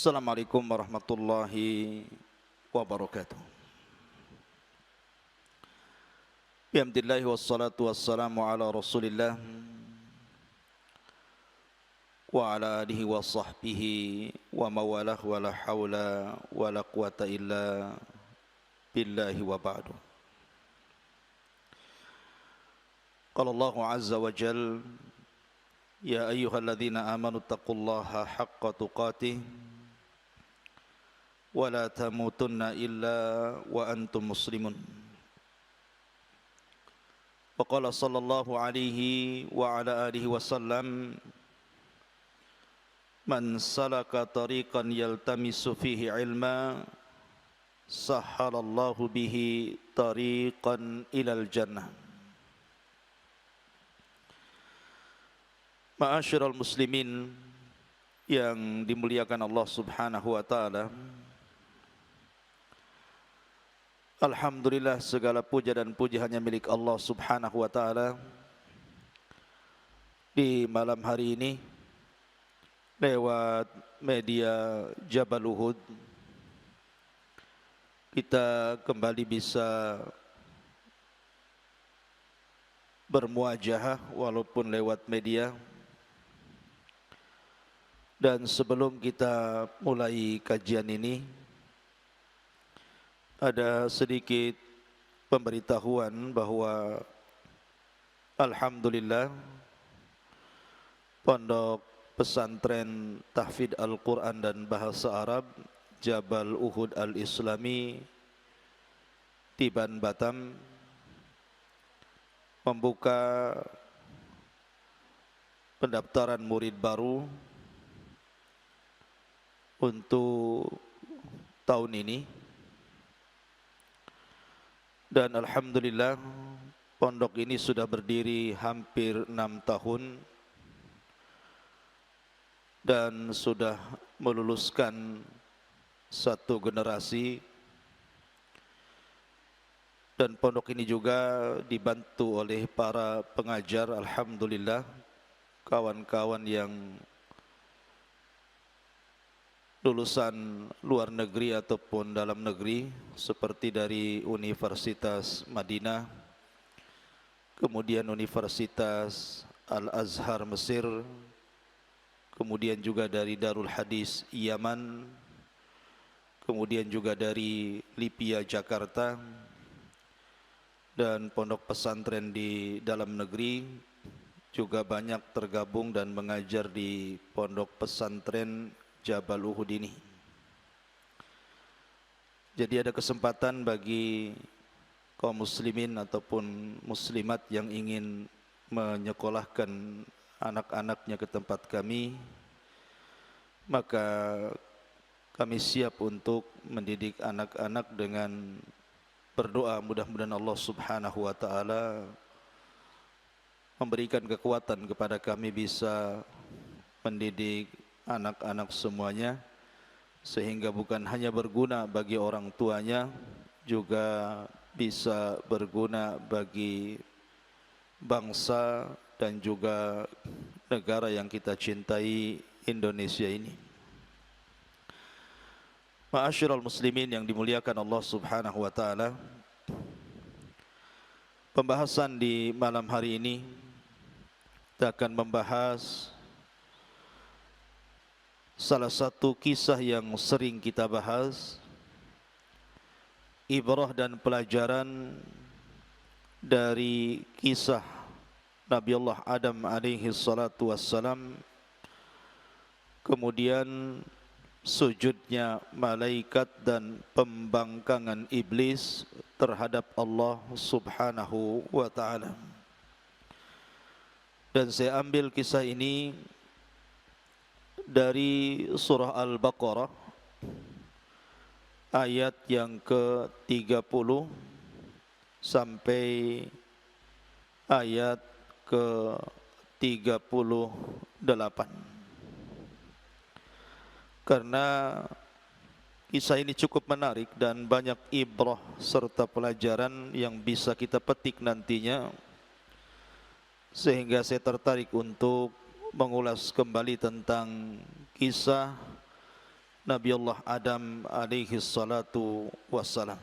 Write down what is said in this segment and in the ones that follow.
Assalamualaikum warahmatullahi wabarakatuh. Bihamdillahi wassalatu wassalamu ala rasulillah wa ala alihi wa sahbihi wa mawalah wa la hawla wa la quwata illa billahi wa ba'du. Qala Allah azza wa jal, ya ayyuhalladzina amanu taqullaha haqqa tuqatih wa la tamutunna illa wa antum muslimun. Wa qala sallallahu alaihi wa ala alihi wasallam, man salaka tariqan yaltamisu fihi ilma sahhalallahu bihi tariqan ilal jannah. Ma'asyiral muslimin yang dimuliakan Allah Subhanahu wa taala, alhamdulillah segala puja dan puji hanya milik Allah Subhanahu wa taala. Di malam hari ini lewat media Jabal Uhud kita kembali bisa bermuajahah walaupun lewat media. Dan sebelum kita mulai kajian ini, ada sedikit pemberitahuan bahwa alhamdulillah Pondok Pesantren Tahfidz Al-Quran dan Bahasa Arab Jabal Uhud Al-Islami Tiban Batam membuka pendaftaran murid baru untuk tahun ini. Dan alhamdulillah pondok ini sudah berdiri hampir 6 tahun dan sudah meluluskan satu generasi. Dan pondok ini juga dibantu oleh para pengajar, alhamdulillah, kawan-kawan yang lulusan luar negeri ataupun dalam negeri, seperti dari Universitas Madinah, kemudian Universitas Al-Azhar Mesir, kemudian juga dari Darul Hadis Yaman, kemudian juga dari Lipia Jakarta, dan pondok pesantren di dalam negeri juga banyak tergabung dan mengajar di pondok pesantren Jabal Uhud ini. Jadi ada kesempatan bagi kaum muslimin ataupun muslimat yang ingin menyekolahkan anak-anaknya ke tempat kami, maka kami siap untuk mendidik anak-anak dengan berdoa mudah-mudahan Allah Subhanahu wa taala memberikan kekuatan kepada kami bisa mendidik anak-anak semuanya, sehingga bukan hanya berguna bagi orang tuanya, juga bisa berguna bagi bangsa dan juga negara yang kita cintai, Indonesia ini. Ma'asyiral muslimin yang dimuliakan Allah Subhanahu wa taala, pembahasan di malam hari ini kita akan membahas salah satu kisah yang sering kita bahas, ibrah dan pelajaran dari kisah Nabi Allah Adam alaihi salatu wassalam, kemudian sujudnya malaikat dan pembangkangan iblis terhadap Allah Subhanahu wa ta'ala. Dan saya ambil kisah ini dari surah Al-Baqarah ayat yang ke-30 sampai ayat ke-38. Karena kisah ini cukup menarik dan banyak ibrah serta pelajaran yang bisa kita petik nantinya, sehingga saya tertarik untuk mengulas kembali tentang kisah Nabi Allah Adam alaihi salatu wassalam.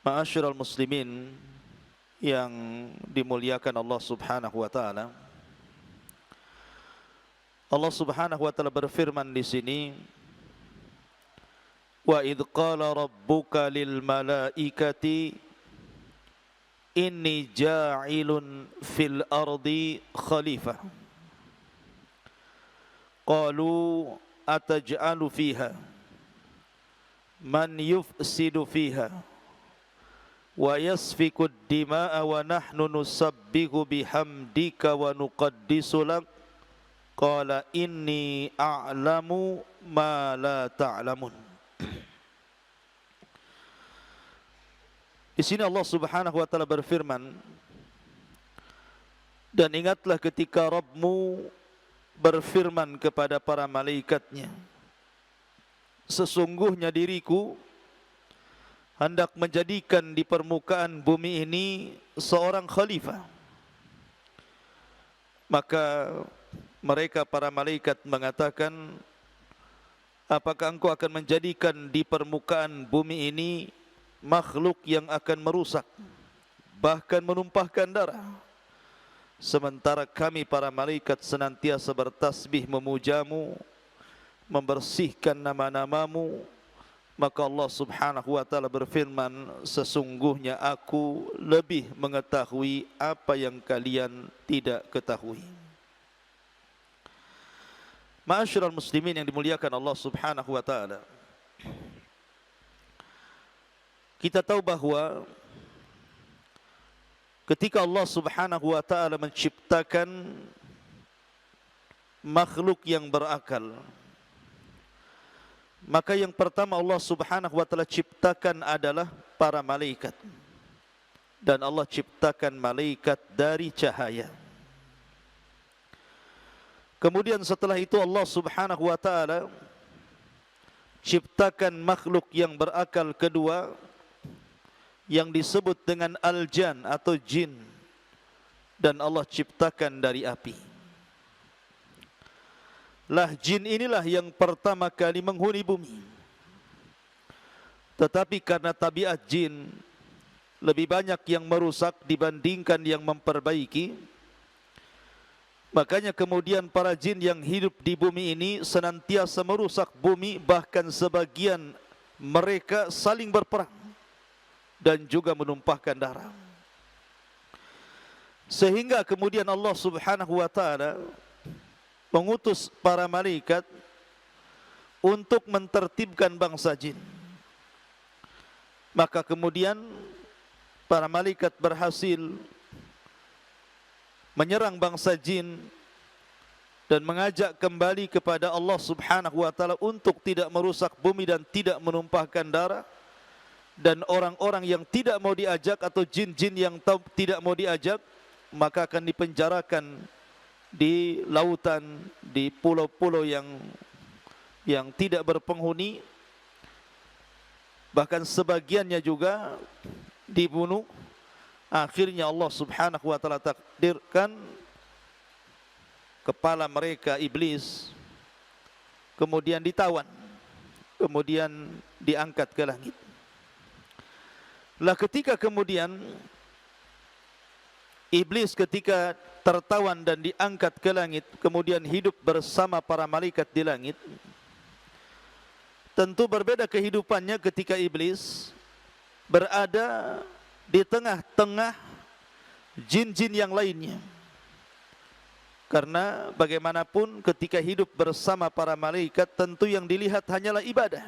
Ma'asyiral muslimin yang dimuliakan Allah Subhanahu wa taala. Allah Subhanahu wa taala berfirman di sini, wa idh qala rabbuka lil malaikati inni ja'ilun fil ardi khalifah. Qalu ataj'alu fiha man yufsidu fiha wa yasfiku ad-dima'a wa nahnu nusabbihu bihamdika wa nuqaddisu lak. Qala inni a'lamu ma la ta'lamun. Di sini Allah Subhanahu wa taala berfirman, dan ingatlah ketika Rabbmu berfirman kepada para malaikatnya, sesungguhnya diriku hendak menjadikan di permukaan bumi ini seorang khalifah. Maka mereka para malaikat mengatakan, apakah engkau akan menjadikan di permukaan bumi ini makhluk yang akan merusak, bahkan menumpahkan darah, sementara kami para malaikat senantiasa bertasbih memujamu, membersihkan nama-namamu. Maka Allah Subhanahu wa taala berfirman, sesungguhnya aku lebih mengetahui apa yang kalian tidak ketahui. Ma'asyiral muslimin yang dimuliakan Allah Subhanahu wa taala, kita tahu bahwa ketika Allah Subhanahu wa taala menciptakan makhluk yang berakal, maka yang pertama Allah Subhanahu wa taala ciptakan adalah para malaikat. Dan Allah ciptakan malaikat dari cahaya. Kemudian setelah itu Allah Subhanahu wa taala ciptakan makhluk yang berakal kedua, yang disebut dengan al-jan atau jin, dan Allah ciptakan dari api. Lah jin inilah yang pertama kali menghuni bumi. Tetapi karena tabiat jin lebih banyak yang merusak dibandingkan yang memperbaiki, makanya kemudian para jin yang hidup di bumi ini senantiasa merusak bumi, bahkan sebagian mereka saling berperang dan juga menumpahkan darah. Sehingga kemudian Allah Subhanahu wa taala mengutus para malaikat untuk mentertibkan bangsa jin. Maka kemudian para malaikat berhasil menyerang bangsa jin dan mengajak kembali kepada Allah Subhanahu wa taala untuk tidak merusak bumi dan tidak menumpahkan darah. Dan orang-orang yang tidak mau diajak atau jin-jin yang tidak mau diajak, maka akan dipenjarakan di lautan, di pulau-pulau yang tidak berpenghuni. Bahkan sebagiannya juga dibunuh. Akhirnya Allah Subhanahu wa taala takdirkan kepala mereka iblis kemudian ditawan, kemudian diangkat ke langit. Lah ketika kemudian iblis ketika tertawan dan diangkat ke langit, kemudian hidup bersama para malaikat di langit, tentu berbeda kehidupannya ketika iblis berada di tengah-tengah jin-jin yang lainnya. Karena bagaimanapun ketika hidup bersama para malaikat, tentu yang dilihat hanyalah ibadah.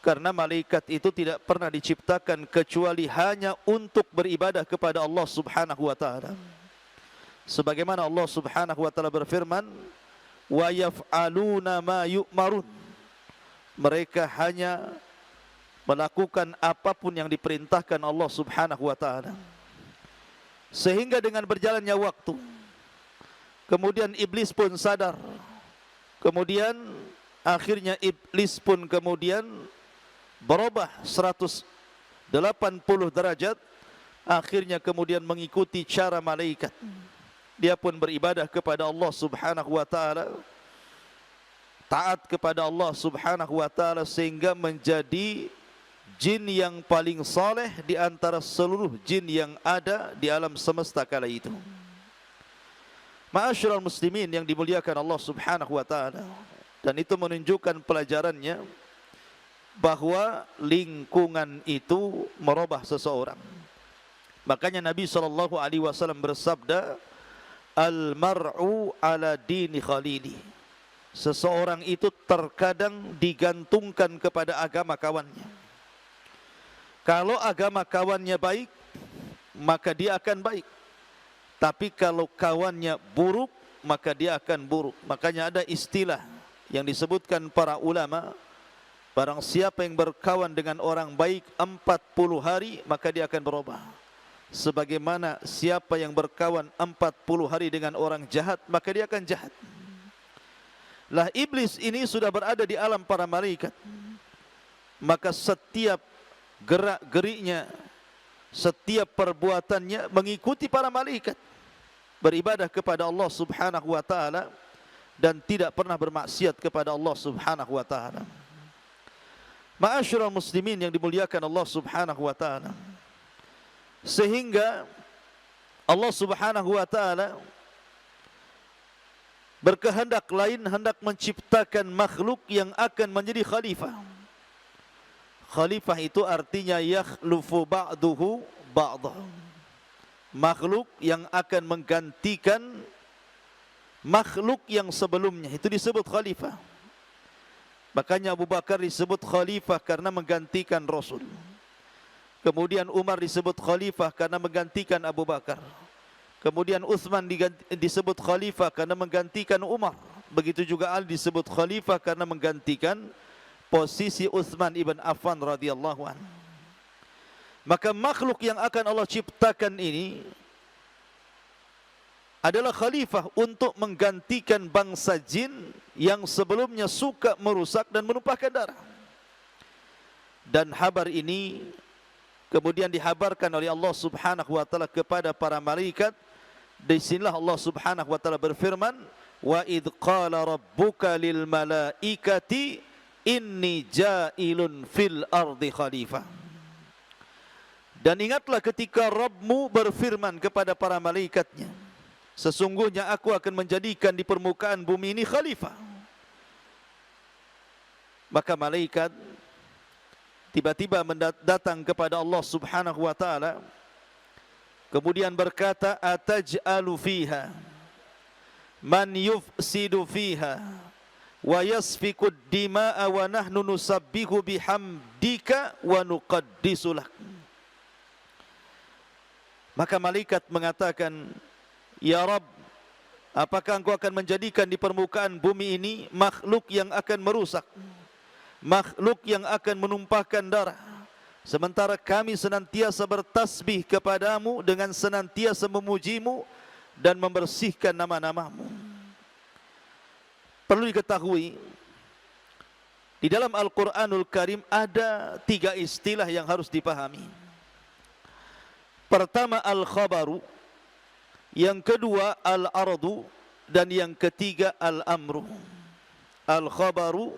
Karena malaikat itu tidak pernah diciptakan kecuali hanya untuk beribadah kepada Allah Subhanahu wa taala. Sebagaimana Allah Subhanahu wa taala berfirman, wa yaf'aluna ma yu'marun. Mereka hanya melakukan apapun yang diperintahkan Allah Subhanahu wa taala. Sehingga dengan berjalannya waktu, kemudian iblis pun sadar. Kemudian akhirnya iblis pun kemudian berubah 180 derajat. Akhirnya kemudian mengikuti cara malaikat. Dia pun beribadah kepada Allah Subhanahu wa taala taat kepada Allah Subhanahu wa taala sehingga menjadi jin yang paling saleh di antara seluruh jin yang ada di alam semesta kala itu. Ma'asyiral muslimin yang dimuliakan Allah Subhanahu wa taala, dan itu menunjukkan pelajarannya bahwa lingkungan itu merubah seseorang. Makanya Nabi SAW bersabda, al-mar'u ala dini khalili. Seseorang itu terkadang digantungkan kepada agama kawannya. Kalau agama kawannya baik, maka dia akan baik. Tapi kalau kawannya buruk, maka dia akan buruk. Makanya ada istilah yang disebutkan para ulama, barang siapa yang berkawan dengan orang baik 40 hari, maka dia akan berubah. Sebagaimana siapa yang berkawan 40 hari dengan orang jahat, maka dia akan jahat. Lah iblis ini sudah berada di alam para malaikat. Maka setiap gerak-geriknya, setiap perbuatannya mengikuti para malaikat. Beribadah kepada Allah Subhanahu wa taala dan tidak pernah bermaksiat kepada Allah Subhanahu wa taala. Ma'asyiral muslimin yang dimuliakan Allah Subhanahu wa taala. Sehingga Allah Subhanahu wa taala berkehendak lain, hendak menciptakan makhluk yang akan menjadi khalifah. Khalifah itu artinya yakhlufu ba'duhu ba'dah. Makhluk yang akan menggantikan makhluk yang sebelumnya, itu disebut khalifah. Makanya Abu Bakar disebut khalifah karena menggantikan Rasul. Kemudian Umar disebut khalifah karena menggantikan Abu Bakar. Kemudian Utsman disebut khalifah karena menggantikan Umar. Begitu juga Ali disebut khalifah karena menggantikan posisi Utsman ibn Affan radhiyallahu anhu. Maka makhluk yang akan Allah ciptakan ini adalah khalifah untuk menggantikan bangsa jin yang sebelumnya suka merusak dan menumpahkan darah. Dan kabar ini kemudian dihabarkan oleh Allah Subhanahu wa taala kepada para malaikat. Di sinilah Allah Subhanahu wa taala berfirman, wa id qala rabbuka lil malaikati inni ja'ilun fil ardi khalifah. Dan ingatlah ketika Rabbmu berfirman kepada para malaikatnya, sesungguhnya aku akan menjadikan di permukaan bumi ini khalifah. Maka malaikat tiba-tiba datang kepada Allah Subhanahu wa taala, kemudian berkata, ataj'alu fiha man yufsidu fiha wa yasfiku ad-dima'a wa nahnu nusabbihu bihamdika wa nuqaddisu lak. Maka malaikat mengatakan, ya Rabb, apakah engkau akan menjadikan di permukaan bumi ini makhluk yang akan merusak, makhluk yang akan menumpahkan darah, sementara kami senantiasa bertasbih kepadamu dengan senantiasa memujimu dan membersihkan nama-namamu. Perlu diketahui, di dalam Al-Quranul Karim ada 3 istilah yang harus dipahami. Pertama al-khabaru, yang kedua al-ardu, dan yang ketiga al-amru. Al-khabaru,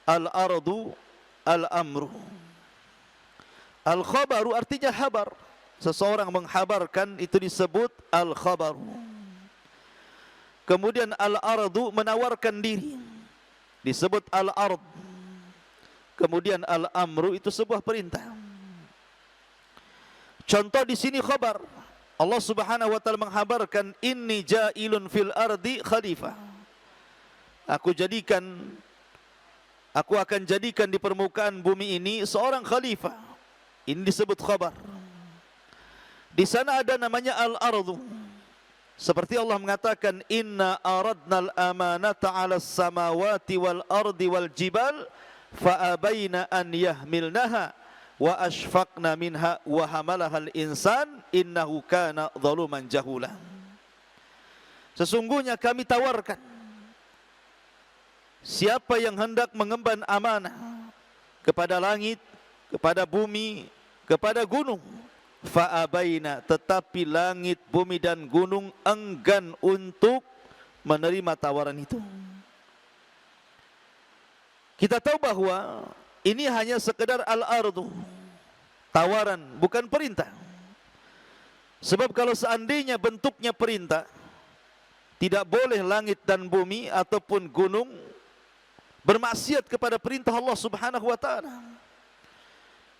al-ardu, al-amru. Al-khabaru artinya habar. Seseorang menghabarkan, itu disebut al-khabaru. Kemudian al-ardu menawarkan diri, disebut al-ard. Kemudian al-amru itu sebuah perintah. Contoh di sini khabar. Allah Subhanahu wa taala menghabarkan, inni ja'ilun fil ardi khalifah. Aku akan jadikan di permukaan bumi ini seorang khalifah. Ini disebut khabar. Di sana ada namanya al-ardu. Seperti Allah mengatakan, inna aradnal amanata 'alas samawati wal ardi wal jibal fa abaina an yahmilnaha wa ashfaqna minha wa hamalahal insan innahu kana zaluman jahula. Sesungguhnya kami tawarkan, siapa yang hendak mengemban amanah kepada langit, kepada bumi, kepada gunung, fa'abaina, tetapi langit, bumi dan gunung enggan untuk menerima tawaran itu. Kita tahu bahwa ini hanya sekedar al-ardu, tawaran, bukan perintah. Sebab kalau seandainya bentuknya perintah, tidak boleh langit dan bumi ataupun gunung bermaksiat kepada perintah Allah Subhanahu wa taala.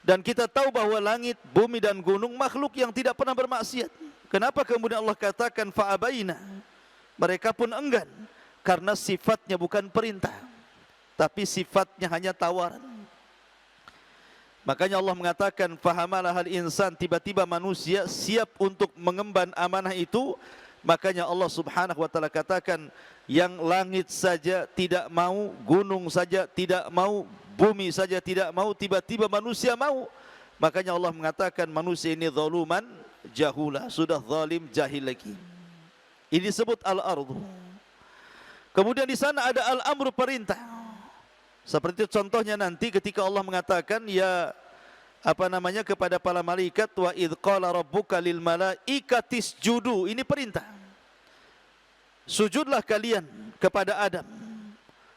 Dan kita tahu bahwa langit, bumi dan gunung makhluk yang tidak pernah bermaksiat. Kenapa kemudian Allah katakan fa'abaina? Mereka pun enggan karena sifatnya bukan perintah, tapi sifatnya hanya tawaran. Makanya Allah mengatakan fahamalahal insan, tiba-tiba manusia siap untuk mengemban amanah itu. Makanya Allah Subhanahu wa taala katakan yang langit saja tidak mau, gunung saja tidak mau, bumi saja tidak mau, tiba-tiba manusia mau. Makanya Allah mengatakan manusia ini zaluman jahula, sudah zalim, jahil lagi. Ini disebut al-ardu. Kemudian di sana ada al-amru, perintah. Seperti contohnya nanti ketika Allah mengatakan ya kepada para malaikat, wa idz qala rabbuka lil malaikati isjudu, ini perintah. Sujudlah kalian kepada Adam.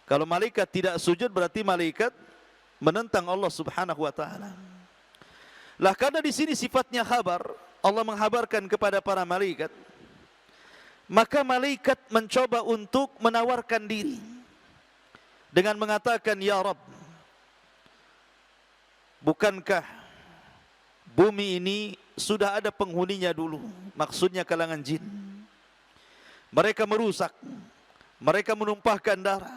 Kalau malaikat tidak sujud berarti malaikat menentang Allah Subhanahu wa taala. Lah karena di sini sifatnya khabar, Allah menghabarkan kepada para malaikat, maka malaikat mencoba untuk menawarkan diri dengan mengatakan, ya Rabb, bukankah bumi ini sudah ada penghuninya dulu, maksudnya kalangan jin. Mereka merusak, mereka menumpahkan darah.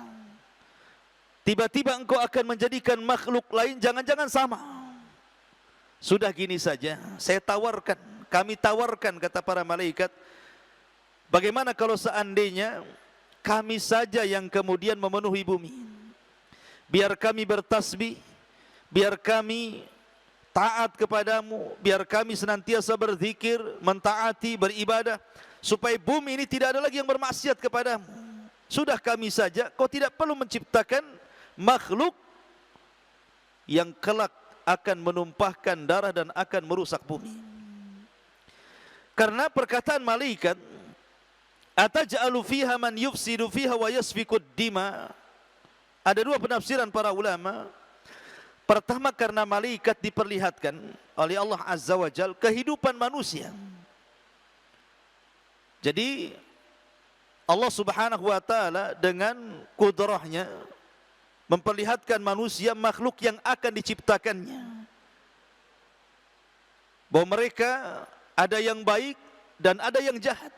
Tiba-tiba engkau akan menjadikan makhluk lain, jangan-jangan sama. Sudah gini saja, saya tawarkan, kami tawarkan, kata para malaikat, bagaimana kalau seandainya kami saja yang kemudian memenuhi bumi. Biar kami bertasbih, biar kami taat kepadamu, biar kami senantiasa berzikir, mentaati, beribadah, supaya bumi ini tidak ada lagi yang bermaksiat kepadamu. Sudah kami saja, kau tidak perlu menciptakan makhluk yang kelak akan menumpahkan darah dan akan merusak bumi. Karena perkataan malaikat, ataj'alu fiha man yufsidu fiha wa yasfikud dima, ada dua penafsiran para ulama. Pertama, karena malaikat diperlihatkan oleh Allah Azza wa Jalla kehidupan manusia. Jadi Allah Subhanahu wa taala dengan kudrahnya memperlihatkan manusia makhluk yang akan diciptakannya, bahwa mereka ada yang baik dan ada yang jahat,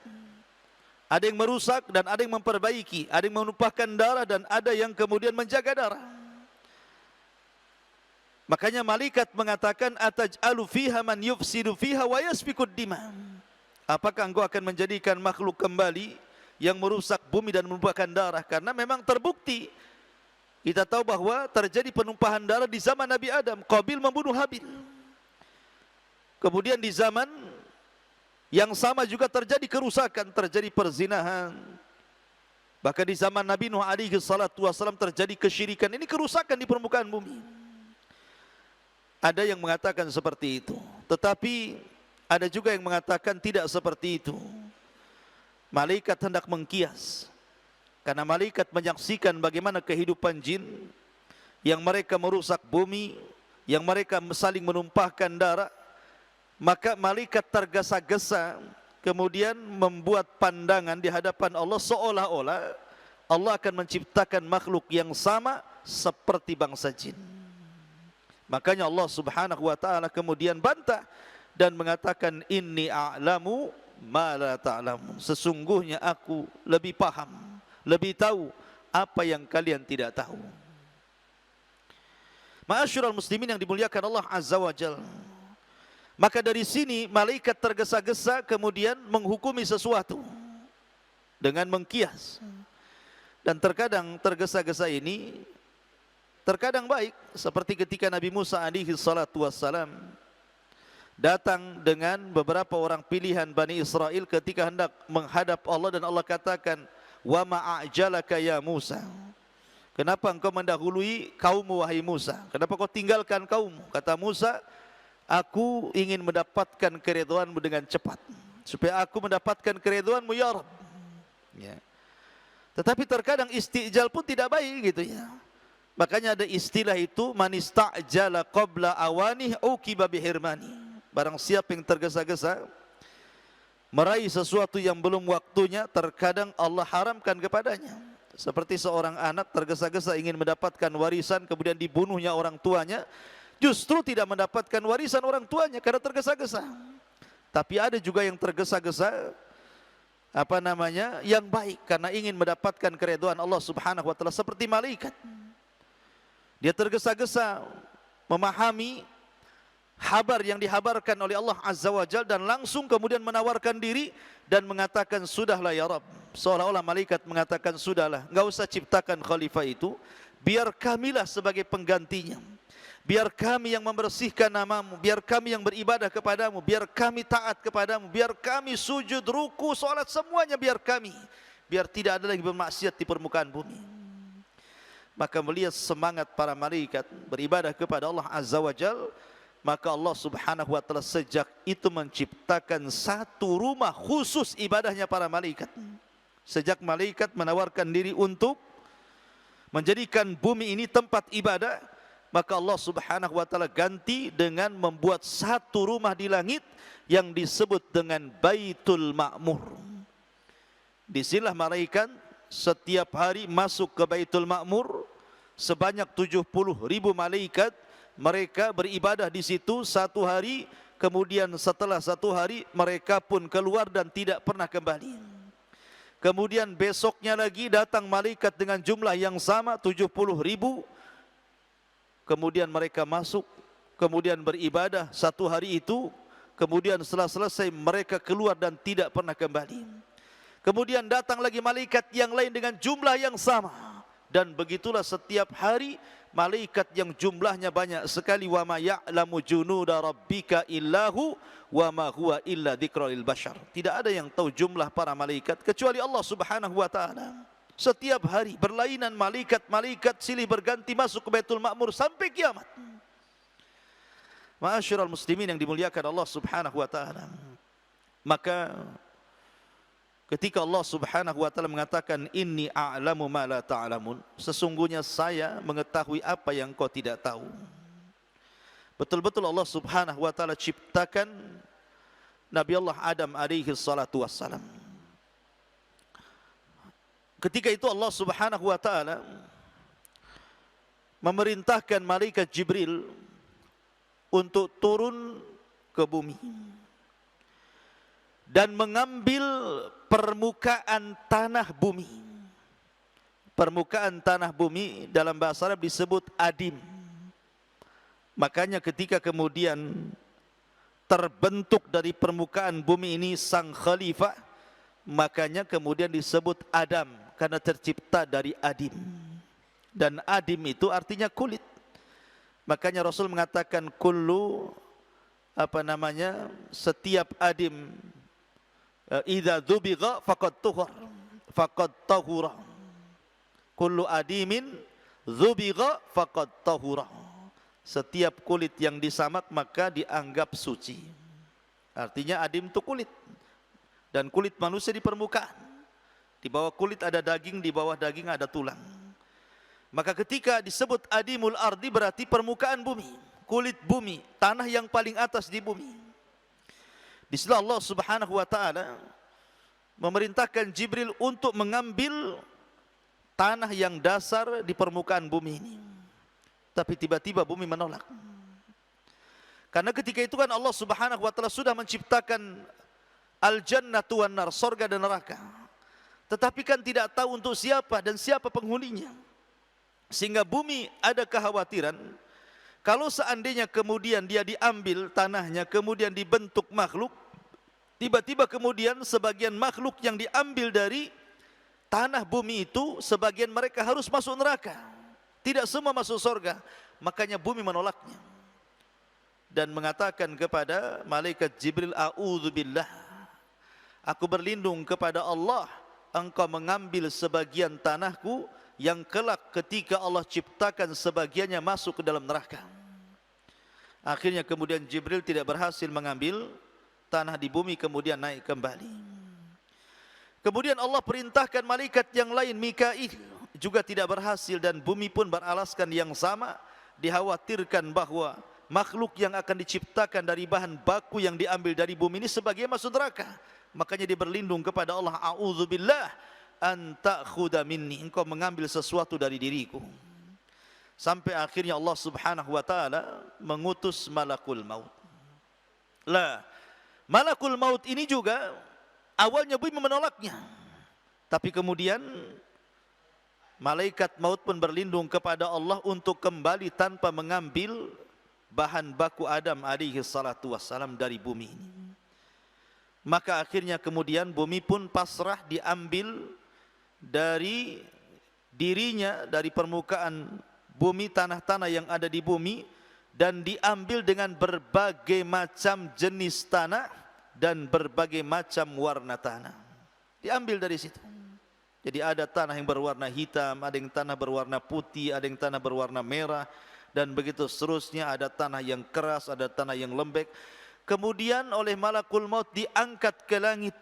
ada yang merusak dan ada yang memperbaiki, ada yang menumpahkan darah dan ada yang kemudian menjaga darah. Makanya malaikat mengatakan ataj'alu fiha man yufsidu fiha wa yasfikud dima. Apakah engkau akan menjadikan makhluk kembali yang merusak bumi dan menumpahkan darah? Karena memang terbukti, kita tahu bahwa terjadi penumpahan darah di zaman Nabi Adam, Qabil membunuh Habil. Kemudian di zaman yang sama juga terjadi kerusakan, terjadi perzinahan. Bahkan di zaman Nabi Nuh alaihi salatu wasallam terjadi kesyirikan. Ini kerusakan di permukaan bumi. Ada yang mengatakan seperti itu, tetapi ada juga yang mengatakan tidak seperti itu. Malaikat hendak mengkias, karena malaikat menyaksikan bagaimana kehidupan jin yang mereka merusak bumi, yang mereka saling menumpahkan darah. Maka malaikat tergesa-gesa kemudian membuat pandangan di hadapan Allah seolah-olah Allah akan menciptakan makhluk yang sama seperti bangsa jin. Makanya Allah Subhanahu wa taala kemudian bantah dan mengatakan inni a'lamu ma la ta'lamun. Sesungguhnya aku lebih paham, lebih tahu apa yang kalian tidak tahu. Ma'asyiral muslimin yang dimuliakan Allah Azza wa Jalla. Maka dari sini malaikat tergesa-gesa kemudian menghukumi sesuatu dengan mengkias. Dan terkadang tergesa-gesa ini terkadang baik, seperti ketika Nabi Musa alaihi salatu wassalam datang dengan beberapa orang pilihan Bani Israel ketika hendak menghadap Allah, dan Allah katakan, wa ma'ajalaka ya Musa, kenapa engkau mendahului kaummu wahai Musa, kenapa kau tinggalkan kaummu? Kata Musa, aku ingin mendapatkan keridhaanmu dengan cepat, supaya aku mendapatkan keridhaanmu ya Rabb. Ya. Tetapi terkadang istijal pun tidak baik gitu ya. Makanya ada istilah itu, man ista'jala qabla awanih uqiba bihirmani. Barang siapa yang tergesa-gesa meraih sesuatu yang belum waktunya, terkadang Allah haramkan kepadanya. Seperti seorang anak tergesa-gesa ingin mendapatkan warisan, kemudian dibunuhnya orang tuanya, justru tidak mendapatkan warisan orang tuanya karena tergesa-gesa. Tapi ada juga yang tergesa-gesa yang baik karena ingin mendapatkan keridhaan Allah Subhanahu wa taala, seperti malaikat. Dia tergesa-gesa memahami kabar yang dihabarkan oleh Allah Azza wa Jalla dan langsung kemudian menawarkan diri dan mengatakan, sudahlah ya Rabb. Seolah-olah malaikat mengatakan, sudahlah, enggak usah ciptakan khalifah itu, biar kamilah sebagai penggantinya. Biar kami yang membersihkan namamu, biar kami yang beribadah kepadamu, biar kami taat kepadamu, biar kami sujud, ruku, salat, semuanya biar kami, biar tidak ada lagi bermaksiat di permukaan bumi. Maka melihat semangat para malaikat beribadah kepada Allah Azza wa Jalla, maka Allah Subhanahu wa taala sejak itu menciptakan satu rumah khusus ibadahnya para malaikat. Sejak malaikat menawarkan diri untuk menjadikan bumi ini tempat ibadah, maka Allah Subhanahu wa taala ganti dengan membuat satu rumah di langit yang disebut dengan Baitul Ma'mur. Disinilah malaikat setiap hari masuk ke Baitul Ma'mur, sebanyak 70.000 malaikat. Mereka beribadah di situ satu hari, kemudian setelah satu hari mereka pun keluar dan tidak pernah kembali. Kemudian besoknya lagi datang malaikat dengan jumlah yang sama, 70.000. Kemudian mereka masuk, kemudian beribadah satu hari itu, kemudian setelah selesai mereka keluar dan tidak pernah kembali. Kemudian datang lagi malaikat yang lain dengan jumlah yang sama, dan begitulah setiap hari malaikat yang jumlahnya banyak sekali. Wa ma ya'lamu junuda rabbika illahu wa ma huwa illa dzikra lil bashar. Tidak ada yang tahu jumlah para malaikat kecuali Allah Subhanahu wa taala. Setiap hari berlainan malaikat silih berganti masuk ke Baitul Ma'mur sampai kiamat. Ma'asyiral muslimin yang dimuliakan Allah Subhanahu wa taala. Maka ketika Allah Subhanahu wa taala mengatakan, inni a'lamu ma la ta'lamun, sesungguhnya saya mengetahui apa yang kau tidak tahu. Betul-betul Allah Subhanahu wa taala ciptakan Nabi Allah Adam alaihi salatu wassalam. Ketika itu Allah Subhanahu wa taala memerintahkan malaikat Jibril untuk turun ke bumi dan mengambil permukaan tanah bumi. Permukaan tanah bumi dalam bahasa Arab disebut adim. Makanya ketika kemudian terbentuk dari permukaan bumi ini sang khalifah, makanya kemudian disebut Adam, karena tercipta dari adim. Dan adim itu artinya kulit. Makanya Rasul mengatakan kullu setiap adim idza dzubigha faqad tahura. Kullu adimin dzubigha faqad tahura. Setiap kulit yang disamak maka dianggap suci. Artinya adim itu kulit. Dan kulit manusia di permukaan. Di bawah kulit ada daging, di bawah daging ada tulang. Maka ketika disebut adimul ardi berarti permukaan bumi, kulit bumi, tanah yang paling atas di bumi. Disinilah Allah Subhanahu wa taala memerintahkan Jibril untuk mengambil tanah yang dasar di permukaan bumi ini. Tapi tiba-tiba bumi menolak. Karena ketika itu kan Allah Subhanahu wa taala sudah menciptakan al-jannatu wan nar, surga dan neraka. Tetapi kan tidak tahu untuk siapa dan siapa penghuninya. Sehingga bumi ada kekhawatiran kalau seandainya kemudian dia diambil tanahnya, kemudian dibentuk makhluk, tiba-tiba kemudian sebagian makhluk yang diambil dari tanah bumi itu, sebagian mereka harus masuk neraka, tidak semua masuk surga. Makanya bumi menolaknya dan mengatakan kepada malaikat Jibril, a'udzubillah, aku berlindung kepada Allah, engkau mengambil sebagian tanahku yang kelak ketika Allah ciptakan sebagiannya masuk ke dalam neraka. Akhirnya kemudian Jibril tidak berhasil mengambil tanah di bumi, kemudian naik kembali. Kemudian Allah perintahkan malaikat yang lain, Mikail, juga tidak berhasil dan bumi pun beralaskan yang sama, dikhawatirkan bahwa makhluk yang akan diciptakan dari bahan baku yang diambil dari bumi ini sebagai masuk neraka. Makanya dia berlindung kepada Allah, a'udzubillah an ta'khudha minni, engkau mengambil sesuatu dari diriku. Sampai akhirnya Allah Subhanahu wa taala mengutus malakul maut. Lah, malakul maut ini juga awalnya bumi menolaknya. Tapi kemudian malaikat maut pun berlindung kepada Allah untuk kembali tanpa mengambil bahan baku Adam alaihi salatu wassalam dari bumi ini. Maka akhirnya kemudian bumi pun pasrah diambil dari dirinya, dari permukaan bumi, tanah-tanah yang ada di bumi, dan diambil dengan berbagai macam jenis tanah dan berbagai macam warna tanah. Diambil dari situ. Jadi ada tanah yang berwarna hitam, ada yang tanah berwarna putih, ada yang tanah berwarna merah, dan begitu seterusnya. Ada tanah yang keras, ada tanah yang lembek. Kemudian oleh malakul maut diangkat ke langit,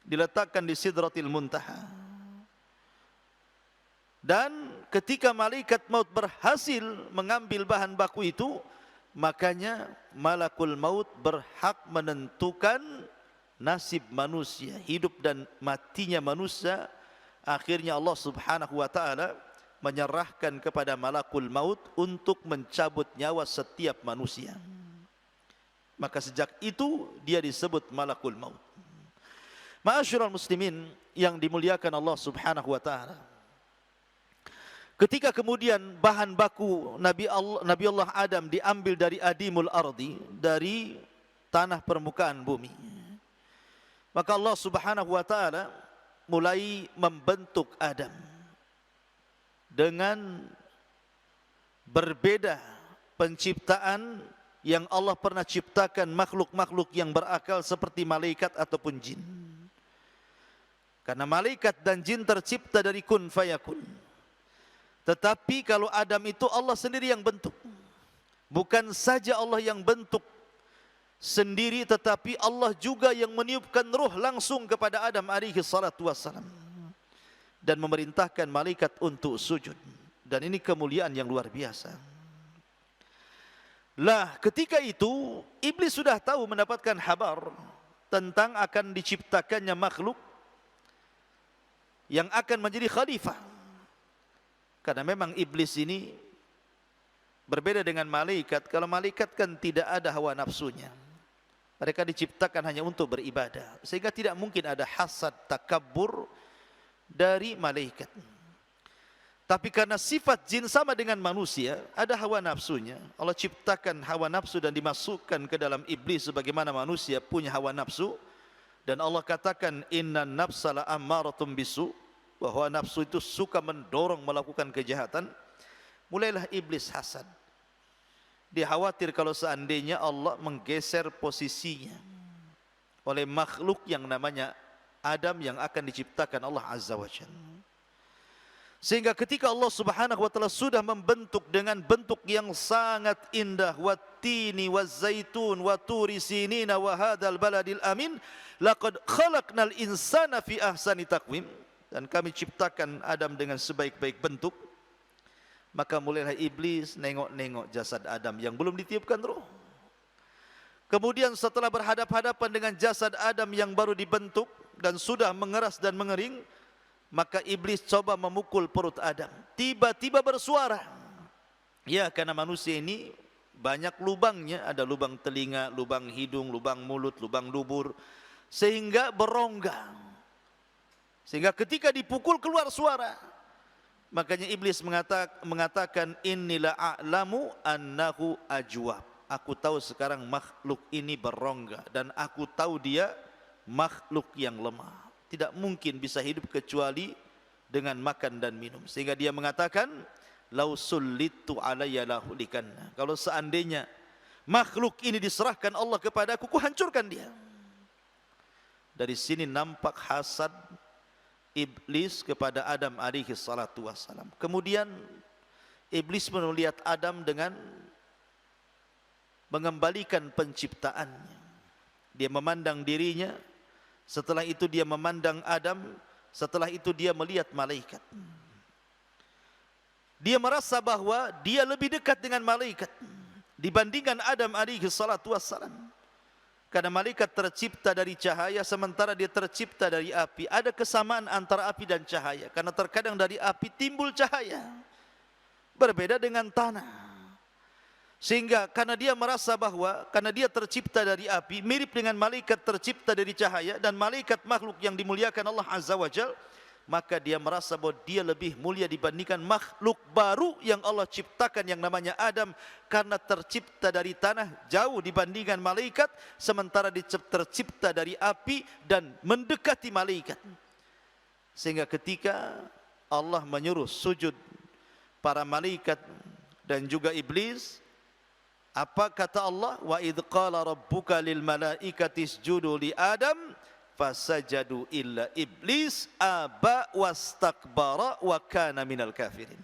diletakkan di Sidratil Muntaha. Dan ketika malaikat maut berhasil mengambil bahan baku itu, makanya malakul maut berhak menentukan nasib manusia, hidup dan matinya manusia. Akhirnya Allah Subhanahu wa taala menyerahkan kepada malakul maut untuk mencabut nyawa setiap manusia. Maka sejak itu dia disebut malakul maut. Ma'asyiral muslimin yang dimuliakan Allah Subhanahu wa taala, ketika kemudian bahan baku Nabi Allah Adam diambil dari adimul ardi, dari tanah permukaan bumi, maka Allah Subhanahu wa taala mulai membentuk Adam dengan berbeda penciptaan yang Allah pernah ciptakan makhluk-makhluk yang berakal seperti malaikat ataupun jin. Karena malaikat dan jin tercipta dari kun fayakun. Tetapi kalau Adam itu Allah sendiri yang bentuk. Bukan saja Allah yang bentuk sendiri, tetapi Allah juga yang meniupkan ruh langsung kepada Adam alaihi salatu wassalam dan memerintahkan malaikat untuk sujud. Dan ini kemuliaan yang luar biasa. Lah, ketika itu iblis sudah tahu, mendapatkan kabar tentang akan diciptakannya makhluk yang akan menjadi khalifah. Karena memang iblis ini berbeda dengan malaikat. Kalau malaikat kan tidak ada hawa nafsunya. Mereka diciptakan hanya untuk beribadah. Sehingga tidak mungkin ada hasad, takabbur dari malaikat. Tapi karena sifat jin sama dengan manusia, ada hawa nafsunya. Allah ciptakan hawa nafsu dan dimasukkan ke dalam iblis sebagaimana manusia punya hawa nafsu. Dan Allah katakan, inna nafsa la ammaratum bisu, bahwa nafsu itu suka mendorong melakukan kejahatan. Mulailah iblis hasad. Dia khawatir kalau seandainya Allah menggeser posisinya oleh makhluk yang namanya Adam yang akan diciptakan Allah Azza wa Jalla. Sehingga ketika Allah Subhanahu wa taala sudah membentuk dengan bentuk yang sangat indah, wattini wazzaitun wa turi sinina wa hadzal baladil amin, laqad khalaqnal insana fi ahsani taqwim, dan kami ciptakan Adam dengan sebaik-baik bentuk. Maka mulailah iblis nengok-nengok jasad Adam yang belum ditiupkan ruh. Kemudian setelah berhadap-hadapan dengan jasad Adam yang baru dibentuk dan sudah mengeras dan mengering, maka iblis coba memukul perut Adam. Tiba-tiba bersuara. Ya, karena manusia ini banyak lubangnya. Ada lubang telinga, lubang hidung, lubang mulut, lubang dubur. Sehingga berongga. Sehingga ketika dipukul keluar suara. Makanya iblis mengatakan, innila a'lamu annahu ajwab. Aku tahu sekarang makhluk ini berongga. Dan aku tahu dia makhluk yang lemah. Tidak mungkin bisa hidup kecuali dengan makan dan minum. Sehingga dia mengatakan, lau sullitu alayya lahulikanna. Kalau seandainya makhluk ini diserahkan Allah kepadaku, ku hancurkan dia. Dari sini nampak hasad iblis kepada Adam alaihi salatu wassalam. Kemudian iblis melihat Adam dengan mengembalikan penciptaannya. Dia memandang dirinya. Setelah itu dia memandang Adam, setelah itu dia melihat malaikat. dia merasa bahwa dia lebih dekat dengan malaikat dibandingkan Adam alaihi salatu wassalam. Karena malaikat tercipta dari cahaya sementara dia tercipta dari api. Ada kesamaan antara api dan cahaya. Karena terkadang dari api timbul cahaya. Berbeda dengan tanah. Sehingga karena dia merasa bahwa karena dia tercipta dari api, mirip dengan malaikat tercipta dari cahaya, dan malaikat makhluk yang dimuliakan Allah Azza wa Jalla, maka dia merasa bahwa dia lebih mulia dibandingkan makhluk baru yang Allah ciptakan yang namanya Adam, karena tercipta dari tanah jauh dibandingkan malaikat, sementara dia tercipta dari api dan mendekati malaikat. Sehingga ketika Allah menyuruh sujud para malaikat dan juga iblis, apa kata Allah? Wa idh qala rabbuka lil malaikati isjudu li Adam fasajadu illa iblis aba wastakbara wa kana minal kafirin.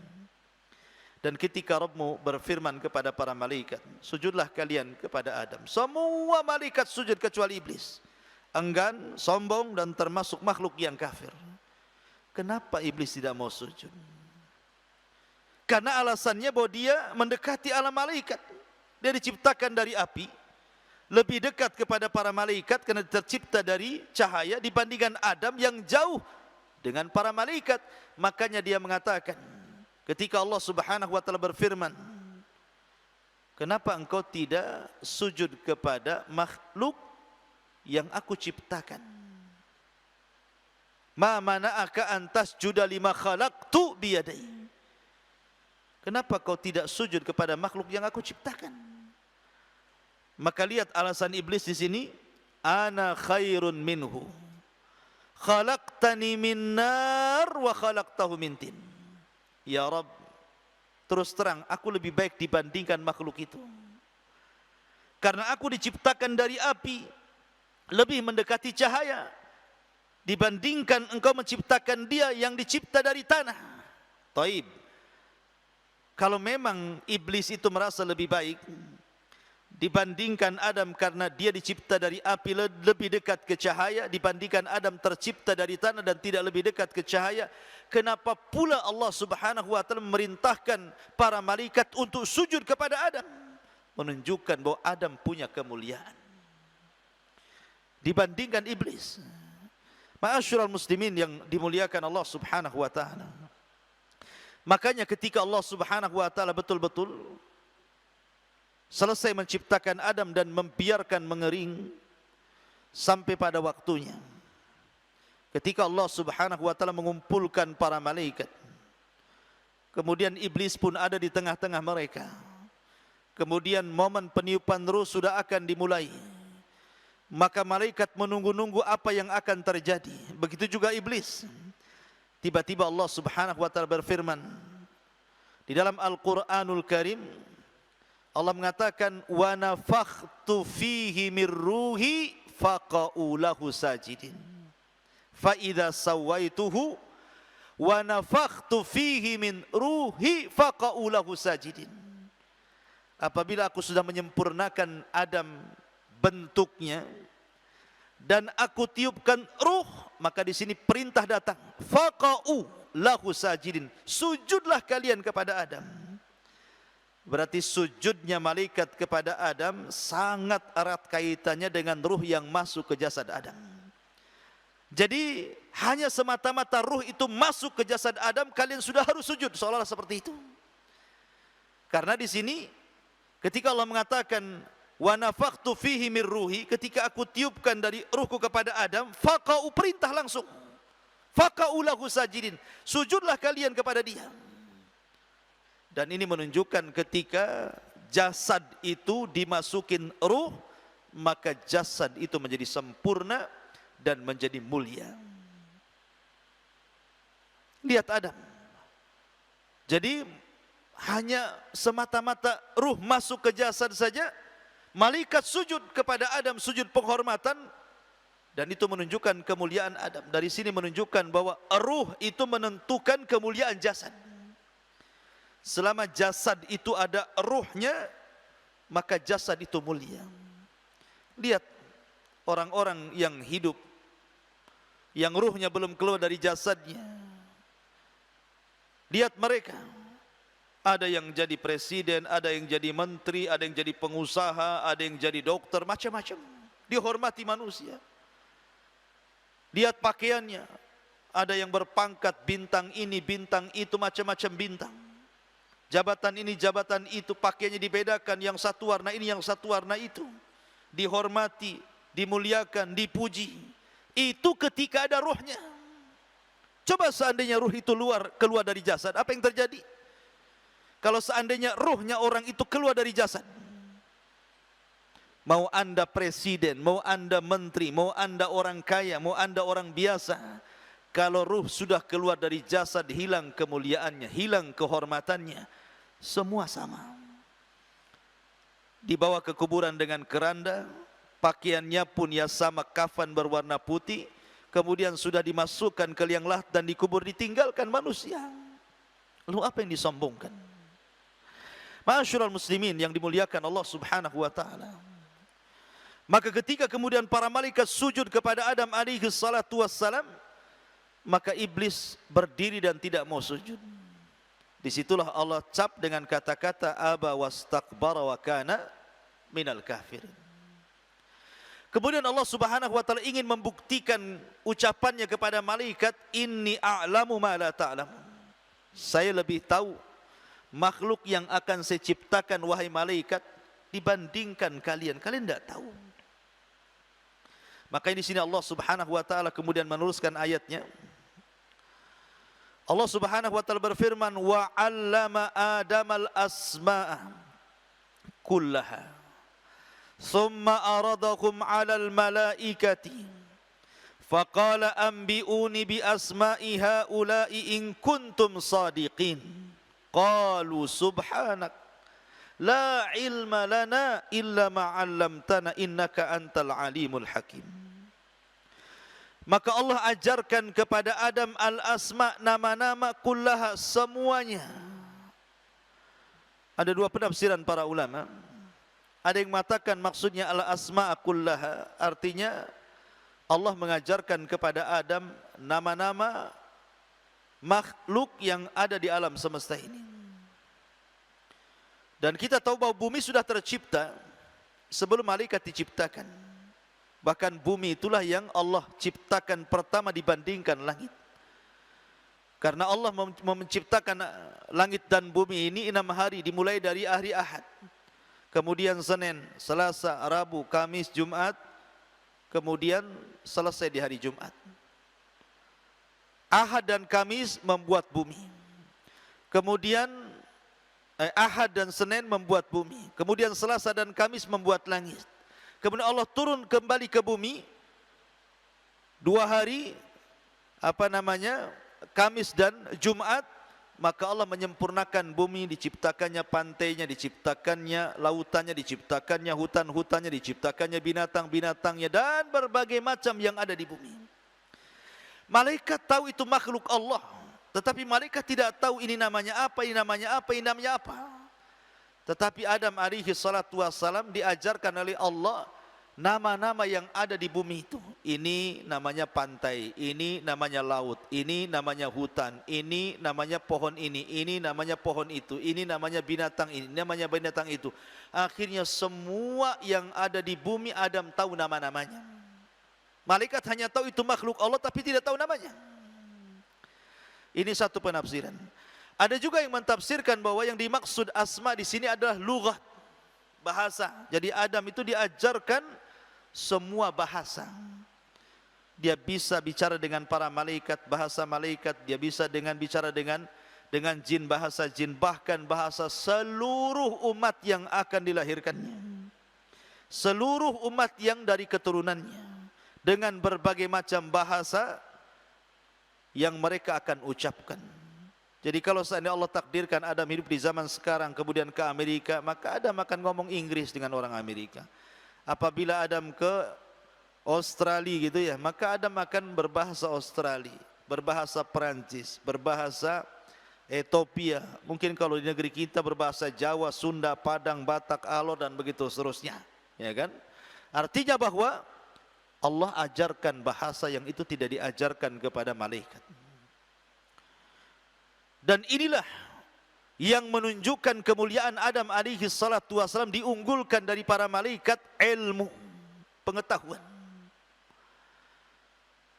Dan ketika Rabbmu berfirman kepada para malaikat, sujudlah kalian kepada Adam. Semua malaikat sujud kecuali iblis. Enggan, sombong dan termasuk makhluk yang kafir. Kenapa iblis tidak mau sujud? Karena alasannya bahwa dia mendekati alam malaikat. Dia diciptakan dari api, lebih dekat kepada para malaikat karena tercipta dari cahaya dibandingkan Adam yang jauh dengan para malaikat. Makanya dia mengatakan ketika Allah Subhanahu wa taala berfirman, kenapa engkau tidak sujud kepada makhluk yang aku ciptakan? Ma mana'aka an tasjuda lima khalaqtu biyadai. Kenapa kau tidak sujud kepada makhluk yang aku ciptakan? Maka lihat alasan iblis di sini, ana khairun minhu. Khalaqtani min nar wa khalaqtahu min tin. Ya Rabb, terus terang aku lebih baik dibandingkan makhluk itu. Karena aku diciptakan dari api, lebih mendekati cahaya dibandingkan engkau menciptakan dia yang dicipta dari tanah. Taib. Kalau memang iblis itu merasa lebih baik dibandingkan Adam karena dia dicipta dari api, lebih dekat ke cahaya dibandingkan Adam tercipta dari tanah dan tidak lebih dekat ke cahaya, kenapa pula Allah Subhanahu wa taala memerintahkan para malaikat untuk sujud kepada Adam? Menunjukkan bahwa Adam punya kemuliaan dibandingkan iblis. Ma'asyiral muslimin yang dimuliakan Allah Subhanahu wa taala. Makanya ketika Allah Subhanahu wa taala betul-betul selesai menciptakan Adam dan membiarkan mengering sampai pada waktunya, ketika Allah Subhanahu wa taala mengumpulkan para malaikat, kemudian iblis pun ada di tengah-tengah mereka, kemudian momen peniupan ruh sudah akan dimulai, maka malaikat menunggu-nunggu apa yang akan terjadi. Begitu juga iblis. Tiba-tiba Allah Subhanahu wa taala berfirman di dalam Al-Qur'anul Karim, Allah mengatakan wa nafakhtu fihi mir ruhi faqa'u lahu sajidin fa idza sawaituhu wa nafakhtu fihi min ruhi faqa'u lahu sajidin. Apabila aku sudah menyempurnakan Adam bentuknya dan aku tiupkan ruh, maka di sini perintah datang, faqa'u lahu sajidin, sujudlah kalian kepada Adam. Berarti sujudnya malaikat kepada Adam sangat erat kaitannya dengan ruh yang masuk ke jasad Adam. Jadi hanya semata-mata ruh itu masuk ke jasad Adam, kalian sudah harus sujud, seolah-olah seperti itu. Karena di sini ketika Allah mengatakan wa nafakhtu fihi mir ruhi, ketika aku tiupkan dari ruhku kepada Adam, faqa'u, perintah langsung, faqa'u lahu sajidin, sujudlah kalian kepada dia. Dan ini menunjukkan ketika jasad itu dimasukin ruh, maka jasad itu menjadi sempurna dan menjadi mulia. Lihat Adam. Jadi hanya semata-mata ruh masuk ke jasad saja, malaikat sujud kepada Adam, sujud penghormatan, dan itu menunjukkan kemuliaan Adam. Dari sini menunjukkan bahwa ruh itu menentukan kemuliaan jasad. Selama jasad itu ada ruhnya, maka jasad itu mulia. Lihat orang-orang yang hidup, yang ruhnya belum keluar dari jasadnya. Lihat mereka, Ada yang jadi presiden, ada yang jadi menteri, ada yang jadi pengusaha, ada yang jadi dokter, macam-macam. Dihormati manusia. Lihat pakaiannya. Ada yang berpangkat bintang ini, bintang itu, macam-macam bintang. Jabatan ini, jabatan itu, pakaiannya dibedakan, yang satu warna ini, yang satu warna itu. Dihormati, dimuliakan, dipuji. Itu ketika ada ruhnya. Coba seandainya ruh itu keluar dari jasad, apa yang terjadi? Kalau seandainya ruhnya orang itu keluar dari jasad, mau anda presiden, mau anda menteri, mau anda orang kaya, mau anda orang biasa, kalau ruh sudah keluar dari jasad, hilang kemuliaannya, hilang kehormatannya, semua sama. Dibawa ke kuburan dengan keranda, pakaiannya pun ya sama, kafan berwarna putih, kemudian sudah dimasukkan ke liang lahat dan dikubur, ditinggalkan manusia. Lalu apa yang disombongkan? Ma'asyiral muslimin yang dimuliakan Allah Subhanahu wa taala. Maka ketika kemudian para malaikat sujud kepada Adam alaihi salatu wassalam, maka iblis berdiri dan tidak mau sujud. Disitulah Allah cap dengan kata-kata aba wastakbara wa kana minal kafirin. Kemudian Allah Subhanahu wa taala ingin membuktikan ucapannya kepada malaikat, inni a'lamu ma la ta'lamun. Saya lebih tahu makhluk yang akan saya ciptakan wahai malaikat dibandingkan kalian. Kalian tidak tahu. Maka di sini Allah Subhanahu wa taala kemudian meneruskan ayatnya. Allah Subhanahu wa taala berfirman, wa 'allama Adamal asma'a kullaha thumma aradahum 'alal malaikati faqala anbi'uni bi asma'i haula'i in kuntum sadiqin. Qalu subhanak la ilma lana illa ma 'allamtana innaka antal alimul hakim. Maka Allah ajarkan kepada Adam al-asma, nama-nama kullaha, semuanya. Ada dua penafsiran para ulama. Ada yang mengatakan maksudnya al-asma kullaha, artinya Allah mengajarkan kepada Adam nama-nama makhluk yang ada di alam semesta ini. Dan kita tahu bahwa bumi sudah tercipta sebelum malaikat diciptakan. Bahkan bumi itulah yang Allah ciptakan pertama dibandingkan langit. Karena Allah menciptakan langit dan bumi ini 6 hari, dimulai dari hari Ahad, kemudian Senin, Selasa, Rabu, Kamis, Jumat, kemudian selesai di hari Jumat. Ahad dan Kamis membuat bumi. Kemudian Ahad dan Senin membuat bumi. Kemudian Selasa dan Kamis membuat langit. Kemudian Allah turun kembali ke bumi 2 hari, Kamis dan Jumat. Maka Allah menyempurnakan bumi, diciptakannya pantainya, diciptakannya lautannya, diciptakannya hutan-hutannya, diciptakannya binatang-binatangnya, dan berbagai macam yang ada di bumi. Malaikat tahu itu makhluk Allah, tetapi malaikat tidak tahu ini namanya apa, ini namanya apa, ini namanya apa. Tetapi Adam alaihi salatu wassalam diajarkan oleh Allah nama-nama yang ada di bumi itu. Ini namanya pantai, ini namanya laut, ini namanya hutan, ini namanya pohon ini namanya pohon itu, ini namanya binatang ini, namanya binatang itu. Akhirnya semua yang ada di bumi Adam tahu nama-namanya. Malaikat hanya tahu itu makhluk Allah tapi tidak tahu namanya. Ini satu penafsiran. Ada juga yang mentafsirkan bahwa yang dimaksud asma di sini adalah lughat, bahasa. Jadi Adam itu diajarkan semua bahasa. Dia bisa bicara dengan para malaikat, bahasa malaikat. Dia bisa bicara dengan jin, bahasa jin, bahkan bahasa seluruh umat yang akan dilahirkannya. Seluruh umat yang dari keturunannya, dengan berbagai macam bahasa yang mereka akan ucapkan. Jadi kalau seandainya Allah takdirkan Adam hidup di zaman sekarang kemudian ke Amerika, maka Adam akan ngomong Inggris dengan orang Amerika. Apabila Adam ke Australia gitu ya, maka Adam akan berbahasa Australia, berbahasa Perancis, berbahasa Ethiopia. Mungkin kalau di negeri kita berbahasa Jawa, Sunda, Padang, Batak, Alor, dan begitu seterusnya, ya kan? Artinya bahwa Allah ajarkan bahasa yang itu tidak diajarkan kepada malaikat. Dan inilah yang menunjukkan kemuliaan Adam alaihi salatu wasalam diunggulkan dari para malaikat ilmu, pengetahuan.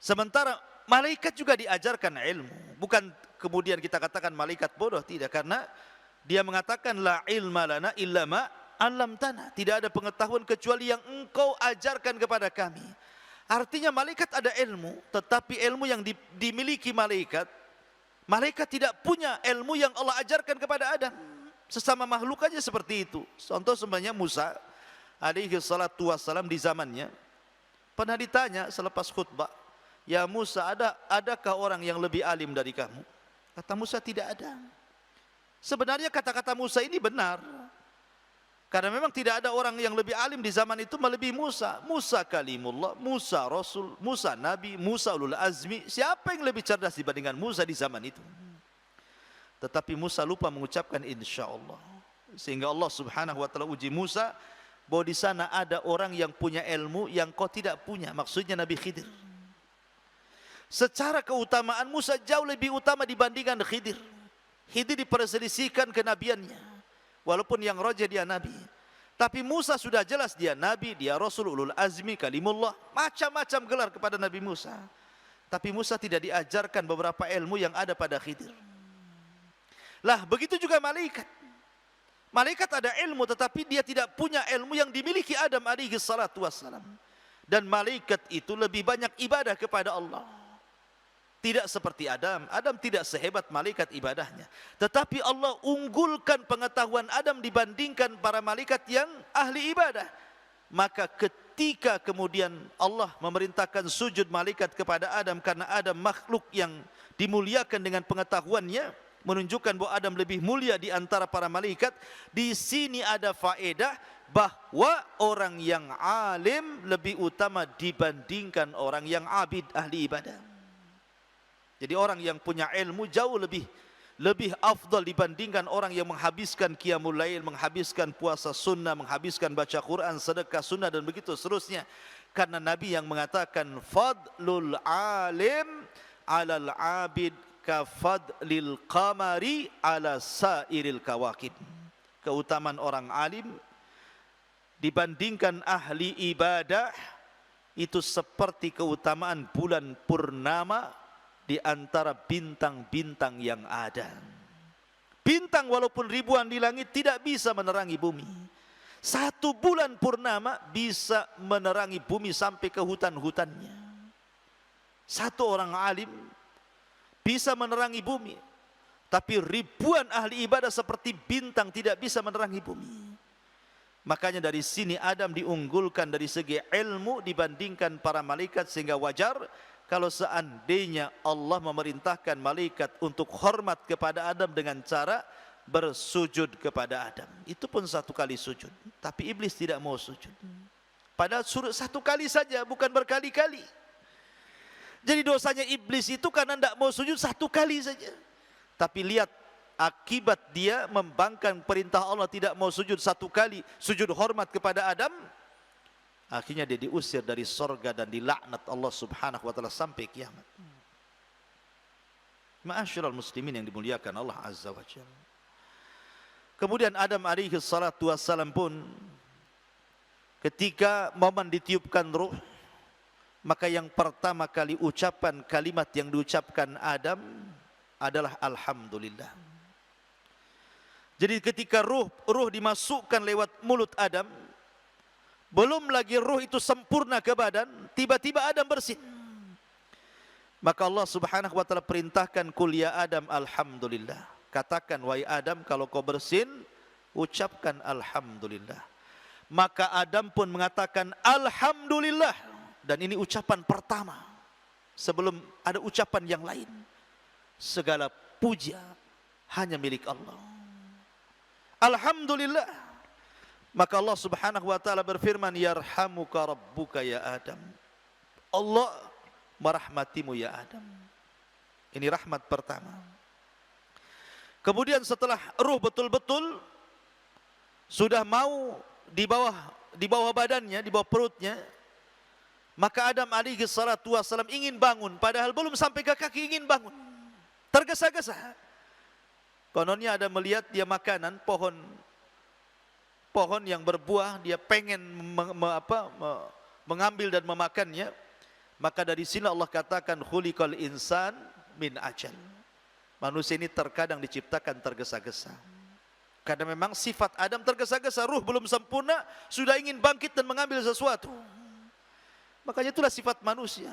Sementara malaikat juga diajarkan ilmu. Bukan kemudian kita katakan malaikat bodoh, tidak, karena dia mengatakan la ilma lana illa ma 'allamtana. Tidak ada pengetahuan kecuali yang engkau ajarkan kepada kami. Artinya malaikat ada ilmu, tetapi ilmu yang dimiliki malaikat tidak punya ilmu yang Allah ajarkan kepada Adam. Sesama makhluk aja seperti itu. Contoh sebenarnya Musa alaihi salatu wassalam di zamannya pernah ditanya selepas khutbah, "Ya Musa, adakah orang yang lebih alim dari kamu?" Kata Musa, tidak ada. Sebenarnya kata-kata Musa ini benar. Karena memang tidak ada orang yang lebih alim di zaman itu melebihi Musa. Musa kalimullah, Musa Rasul, Musa Nabi, Musa ulul azmi. Siapa yang lebih cerdas dibandingkan Musa di zaman itu? Tetapi Musa lupa mengucapkan insyaallah. Sehingga Allah subhanahu wa ta'ala uji Musa bahwa di sana ada orang yang punya ilmu yang kau tidak punya. Maksudnya Nabi Khidir. Secara keutamaan Musa jauh lebih utama dibandingkan Khidir. Khidir diperselisihkan kenabiannya. Walaupun yang roja dia Nabi. Tapi Musa sudah jelas dia Nabi, dia Rasul, ulul azmi, kalimullah. Macam-macam gelar kepada Nabi Musa. Tapi Musa tidak diajarkan beberapa ilmu yang ada pada Khidir. Lah begitu juga malaikat. Malaikat ada ilmu tetapi dia tidak punya ilmu yang dimiliki Adam alaihi salatu wassalam. Dan malaikat itu lebih banyak ibadah kepada Allah. Tidak seperti Adam. Adam tidak sehebat malaikat ibadahnya. Tetapi Allah unggulkan pengetahuan Adam dibandingkan para malaikat yang ahli ibadah. Maka ketika kemudian Allah memerintahkan sujud malaikat kepada Adam karena Adam makhluk yang dimuliakan dengan pengetahuannya, menunjukkan bahwa Adam lebih mulia di antara para malaikat. Di sini ada faedah bahwa orang yang alim lebih utama dibandingkan orang yang abid, ahli ibadah. Jadi orang yang punya ilmu jauh lebih afdal dibandingkan orang yang menghabiskan qiyamul lail, menghabiskan puasa sunnah, menghabiskan baca Quran, sedekah sunnah dan begitu seterusnya. Karena Nabi yang mengatakan fadlul alim alal abid kafadlil qamari ala sairil kawakib. Keutamaan orang alim dibandingkan ahli ibadah itu seperti keutamaan bulan purnama di antara bintang-bintang yang ada. Bintang walaupun ribuan di langit tidak bisa menerangi bumi. Satu bulan purnama bisa menerangi bumi sampai ke hutan-hutannya. Satu orang alim bisa menerangi bumi. Tapi ribuan ahli ibadah seperti bintang tidak bisa menerangi bumi. Makanya dari sini Adam diunggulkan dari segi ilmu dibandingkan para malaikat, sehingga wajar kalau seandainya Allah memerintahkan malaikat untuk hormat kepada Adam dengan cara bersujud kepada Adam. Itu pun satu kali sujud. Tapi iblis tidak mau sujud. Padahal suruh satu kali saja, bukan berkali-kali. Jadi dosanya iblis itu karena tidak mau sujud satu kali saja. Tapi lihat akibat dia membangkang perintah Allah, tidak mau sujud satu kali, sujud hormat kepada Adam. Akhirnya dia diusir dari sorga dan dilaknat Allah subhanahu wa ta'ala sampai kiamat. Ma'asyiral muslimin yang dimuliakan Allah azza wa jalla. Kemudian Adam alaihi salatu wassalam pun ketika momen ditiupkan ruh, maka yang pertama kali ucapan kalimat yang diucapkan Adam adalah alhamdulillah. Jadi ketika ruh dimasukkan lewat mulut Adam, belum lagi ruh itu sempurna ke badan, tiba-tiba Adam bersin. Maka Allah subhanahu wa ta'ala perintahkan kul ya Adam alhamdulillah. Katakan wahai Adam, kalau kau bersin, ucapkan alhamdulillah. Maka Adam pun mengatakan alhamdulillah. Dan ini ucapan pertama, sebelum ada ucapan yang lain. Segala puja hanya milik Allah. Alhamdulillah. Maka Allah subhanahu wa ta'ala berfirman, yarhamuka rabbuka ya Adam. Allah merahmatimu ya Adam. Ini rahmat pertama. Kemudian setelah ruh betul-betul sudah mau di bawah badannya, di bawah perutnya, maka Adam alaihi salatu wassalam ingin bangun, padahal belum sampai ke kaki ingin bangun. Tergesa-gesa. Kononnya Adam melihat dia makanan pohon yang berbuah, dia pengen mengambil dan memakannya. Maka dari sini Allah katakan khuliqal insan min ajal. Manusia ini terkadang diciptakan tergesa-gesa. Karena memang sifat Adam tergesa-gesa, ruh belum sempurna, sudah ingin bangkit dan mengambil sesuatu. Makanya itulah sifat manusia.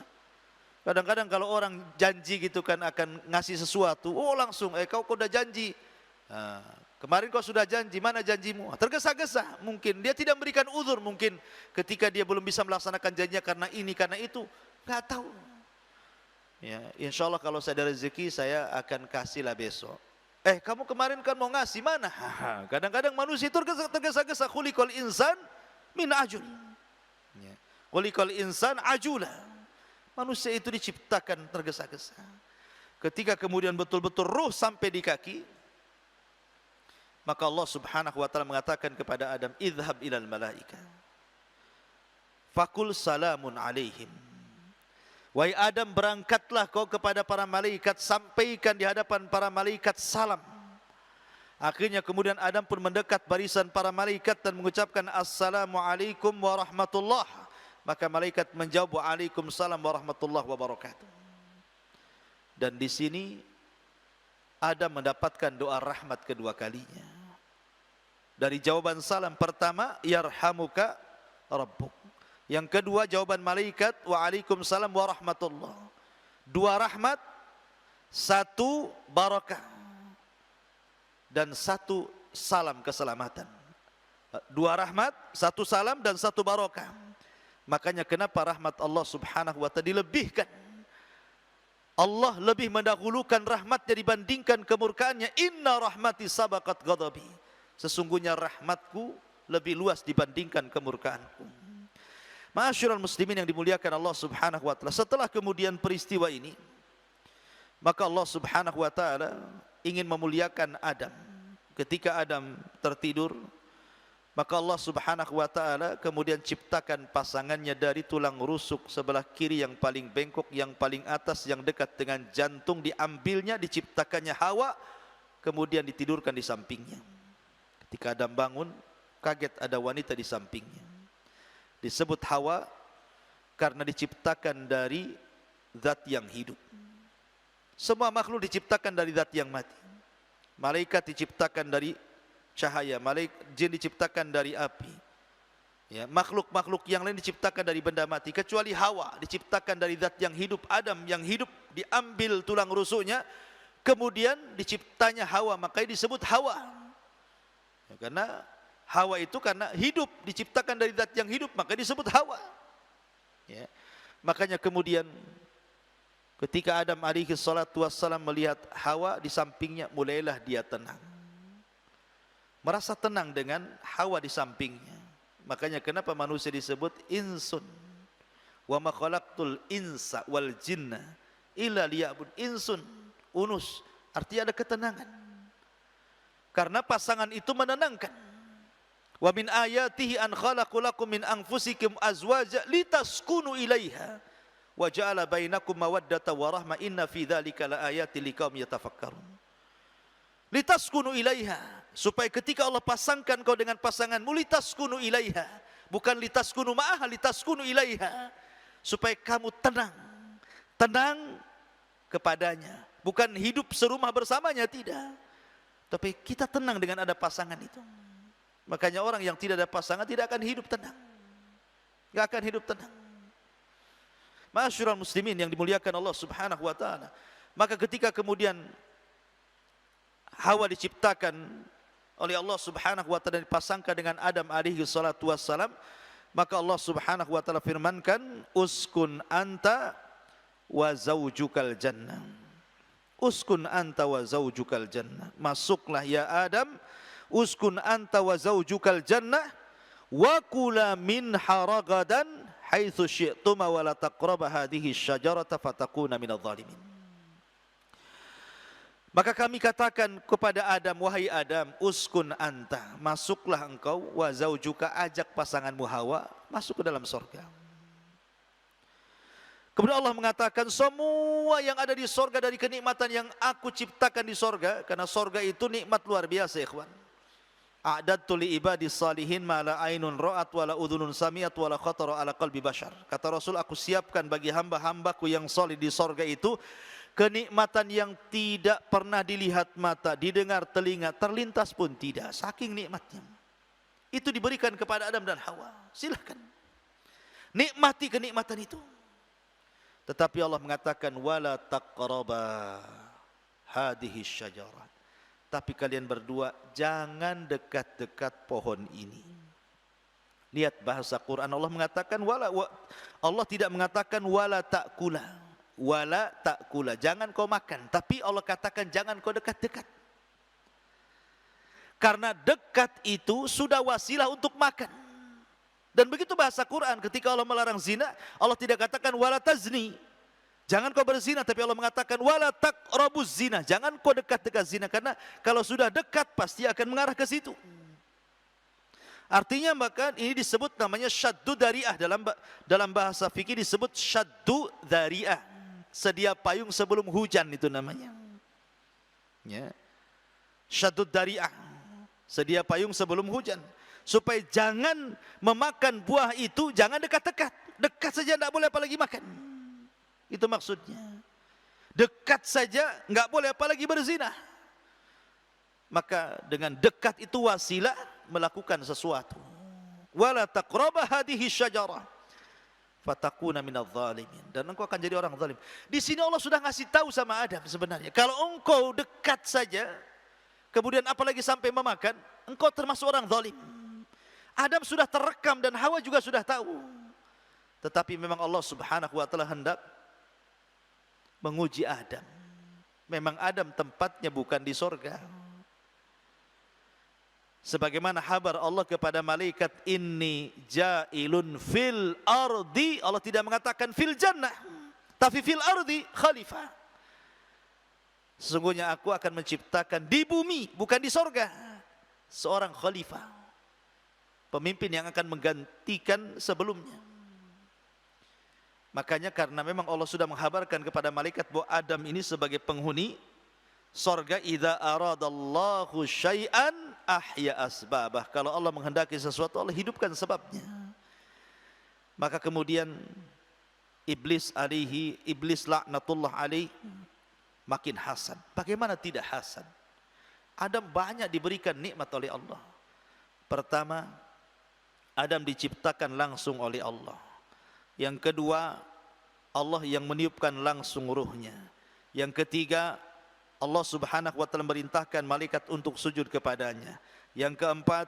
Kadang-kadang kalau orang janji gitu kan akan ngasih sesuatu, oh langsung, kau udah janji. Kemarin kau sudah janji, mana janjimu? Tergesa-gesa, mungkin dia tidak memberikan uzur, mungkin ketika dia belum bisa melaksanakan janjinya karena ini, karena itu, nggak tahu. Ya, insya Allah kalau saya ada rezeki saya akan kasihlah besok. Kamu kemarin kan mau ngasih, mana? Kadang-kadang manusia itu tergesa-gesa. Khuliqal insan min ajul. Ya. Khuliqal insan ajula. Manusia itu diciptakan tergesa-gesa. Ketika kemudian betul-betul ruh sampai di kaki, maka Allah Subhanahu wa taala mengatakan kepada Adam, "Idhhab ilal malaika. Fakul salamun alaihim." Wahai Adam, berangkatlah kau kepada para malaikat, sampaikan di hadapan para malaikat salam. Akhirnya kemudian Adam pun mendekat barisan para malaikat dan mengucapkan Assalamualaikum warahmatullah. Maka malaikat menjawab Waalaikumsalam warahmatullahi wabarakatuh. Dan di sini Adam mendapatkan doa rahmat kedua kalinya. Dari jawaban salam pertama, yarhamuka rabbuk. Yang kedua jawaban malaikat, Waalaikumsalam warahmatullah. Dua rahmat, satu barakah, dan satu salam keselamatan. Dua rahmat, satu salam, dan satu barakah. Makanya kenapa rahmat Allah Subhanahu wa ta'ala dilebihkan. Allah lebih mendahulukan rahmatnya dibandingkan kemurkaannya. Inna rahmati sabaqat ghadabi. Sesungguhnya rahmatku lebih luas dibandingkan kemurkaanku. Ma'asyiral muslimin yang dimuliakan Allah Subhanahu wa ta'ala. Setelah kemudian peristiwa ini, maka Allah Subhanahu wa ta'ala ingin memuliakan Adam. Ketika Adam tertidur, maka Allah Subhanahu wa ta'ala kemudian ciptakan pasangannya dari tulang rusuk sebelah kiri yang paling bengkok, yang paling atas, yang dekat dengan jantung, diambilnya, diciptakannya Hawa, kemudian ditidurkan di sampingnya. Ketika Adam bangun, kaget ada wanita di sampingnya. Disebut Hawa karena diciptakan dari zat yang hidup. Semua makhluk diciptakan dari zat yang mati. Malaikat diciptakan dari cahaya, jin diciptakan dari api. Ya, makhluk-makhluk yang lain diciptakan dari benda mati, kecuali Hawa diciptakan dari zat yang hidup. Adam yang hidup diambil tulang rusuknya, kemudian diciptanya Hawa, makanya disebut Hawa. Ya, karena Hawa itu karena hidup, diciptakan dari zat yang hidup, maka disebut Hawa. Ya, makanya kemudian ketika Adam alaihi salatu wassalam melihat Hawa di sampingnya, mulailah dia tenang. Merasa tenang dengan Hawa di sampingnya. Makanya kenapa manusia disebut insun. Wa ma khalaqtul insa wal jinna illa liya'bud. Insun, unus, artinya ada ketenangan. Karena pasangan itu menenangkan. Wa min ayatihi an khalaqu lakum min anfusikum azwaja litaskunu ilaiha wa ja'ala bainakum mawaddata wa rahma inna fi dzalika laayatin liqaumin yatafakkarun. Litaskunu ilaiha, supaya ketika Allah pasangkan kau dengan pasanganmu, litaskunu ilaiha, bukan litaskunu ma'aha, litaskunu ilaiha, supaya kamu tenang kepadanya, bukan hidup serumah bersamanya, tidak, tapi kita tenang dengan ada pasangan itu. Makanya orang yang tidak ada pasangan tidak akan hidup tenang, tidak akan hidup tenang. Ma'asyiral muslimin yang dimuliakan Allah Subhanahu wa ta'ala, maka ketika kemudian Hawa diciptakan oleh Allah Subhanahu wa ta'ala, dipasangkan dengan Adam alaihi salatu wassalam, maka Allah Subhanahu wa ta'ala firmankan, uskun anta wa zaujukal jannah. Uskun anta wa zaujukal jannah. Masuklah ya Adam, uskun anta wa zaujukal jannah wa kula minha ragadan haitsu syi'tuma wa la taqraba hadhihi syajarata fatakuna minadh dhalimin. Maka kami katakan kepada Adam, wahai Adam, uskun anta, masuklah engkau, wa zaujuka, ajak pasanganmu Hawa masuk ke dalam surga. Kemudian Allah mengatakan semua yang ada di sorga dari kenikmatan yang aku ciptakan di sorga, karena sorga itu nikmat luar biasa, ikhwan. A'dadtu li ibadis salihin ma la ainun ra'at wa la udhunun sami'at wa la khatara ala qalbi bashar. Kata Rasul, aku siapkan bagi hamba-hambaku yang salih di sorga itu kenikmatan yang tidak pernah dilihat mata, didengar telinga, terlintas pun tidak. Saking nikmatnya. Itu diberikan kepada Adam dan Hawa. Silakan nikmati kenikmatan itu. Tetapi Allah mengatakan wala taqraba hadhihi syajarah. Tapi kalian berdua jangan dekat-dekat pohon ini. Lihat bahasa Quran, Allah mengatakan Allah tidak mengatakan wala ta'kula. Wala ta'kula, jangan kau makan, tapi Allah katakan jangan kau dekat-dekat. Karena dekat itu sudah wasilah untuk makan. Dan begitu bahasa Quran, ketika Allah melarang zina, Allah tidak katakan wala tazni, jangan kau berzina, tapi Allah mengatakan wala taqrabuz zina, jangan kau dekat-dekat zina, karena kalau sudah dekat pasti akan mengarah ke situ. Artinya maka ini disebut namanya syaddu dari'ah, dalam bahasa fikih disebut syaddu dari'ah, sedia payung sebelum hujan itu namanya. Ya. Syaddu dari'ah, sedia payung sebelum hujan. Supaya jangan memakan buah itu, jangan dekat-dekat. Dekat saja tidak boleh apalagi makan. Itu maksudnya. Dekat saja enggak boleh apalagi berzina. Maka dengan dekat itu wasilah melakukan sesuatu. Wala taqraba hadhihi syajarah fatakuna minadh dhalimin, dan engkau akan jadi orang zalim. Di sini Allah sudah ngasih tahu sama Adam sebenarnya, kalau engkau dekat saja kemudian apalagi sampai memakan, engkau termasuk orang zalim. Adam sudah terekam dan Hawa juga sudah tahu. Tetapi memang Allah Subhanahu wa taala hendak menguji Adam. Memang Adam tempatnya bukan di sorga. Sebagaimana kabar Allah kepada malaikat, inni ja'ilun fil ardi, Allah tidak mengatakan fil jannah, tapi fil ardi khalifah. Sesungguhnya aku akan menciptakan di bumi, bukan di sorga, seorang khalifah, pemimpin yang akan menggantikan sebelumnya. Makanya karena memang Allah sudah menghabarkan kepada malaikat bahwa Adam ini sebagai penghuni sorga, idza aradallahu syai'an ahya asbabah. Kalau Allah menghendaki sesuatu, Allah hidupkan sebabnya. Maka kemudian iblis laknatullah alaihi makin hasad. Bagaimana tidak hasad? Adam banyak diberikan nikmat oleh Allah. Pertama, Adam diciptakan langsung oleh Allah. Yang kedua, Allah yang meniupkan langsung ruhnya. Yang ketiga, Allah Subhanahu wa taala merintahkan malaikat untuk sujud kepadanya. Yang keempat,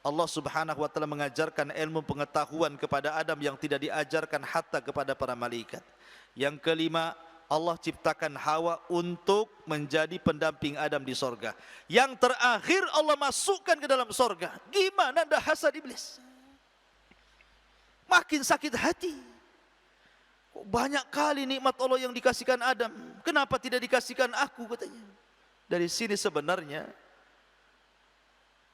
Allah Subhanahu wa taala mengajarkan ilmu pengetahuan kepada Adam yang tidak diajarkan hatta kepada para malaikat. Yang kelima, Allah ciptakan Hawa untuk menjadi pendamping Adam di sorga. Yang terakhir, Allah masukkan ke dalam sorga. Gimana anda hasad iblis? Makin sakit hati. Banyak kali nikmat Allah yang dikasihkan Adam, kenapa tidak dikasihkan aku, katanya. Dari sini sebenarnya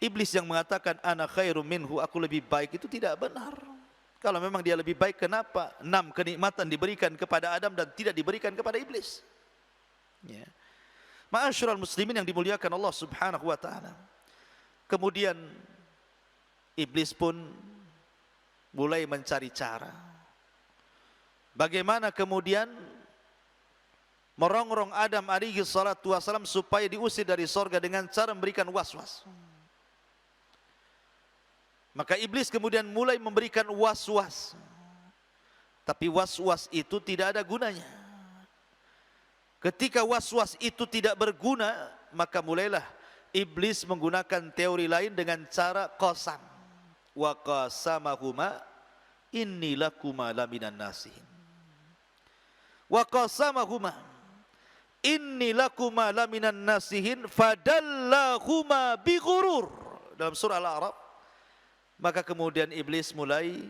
iblis yang mengatakan ana khairum minhu, aku lebih baik, itu tidak benar. Kalau memang dia lebih baik, kenapa 6 kenikmatan diberikan kepada Adam dan tidak diberikan kepada iblis? Ya. Ma'asyiral muslimin yang dimuliakan Allah Subhanahu wa taala. Kemudian iblis pun mulai mencari cara bagaimana kemudian merongrong Adam alaihi salatu wasalam supaya diusir dari sorga dengan cara memberikan was-was. Maka iblis kemudian mulai memberikan was-was. Tapi was-was itu tidak ada gunanya. Ketika was-was itu tidak berguna, maka mulailah iblis menggunakan teori lain dengan cara qasam. Wa qasamahuma inni lakuma laminan nasihin. Wa qasamahuma inni lakuma laminan nasihin fadallahuma bighurur. Dalam surah Al-A'raf, maka kemudian iblis mulai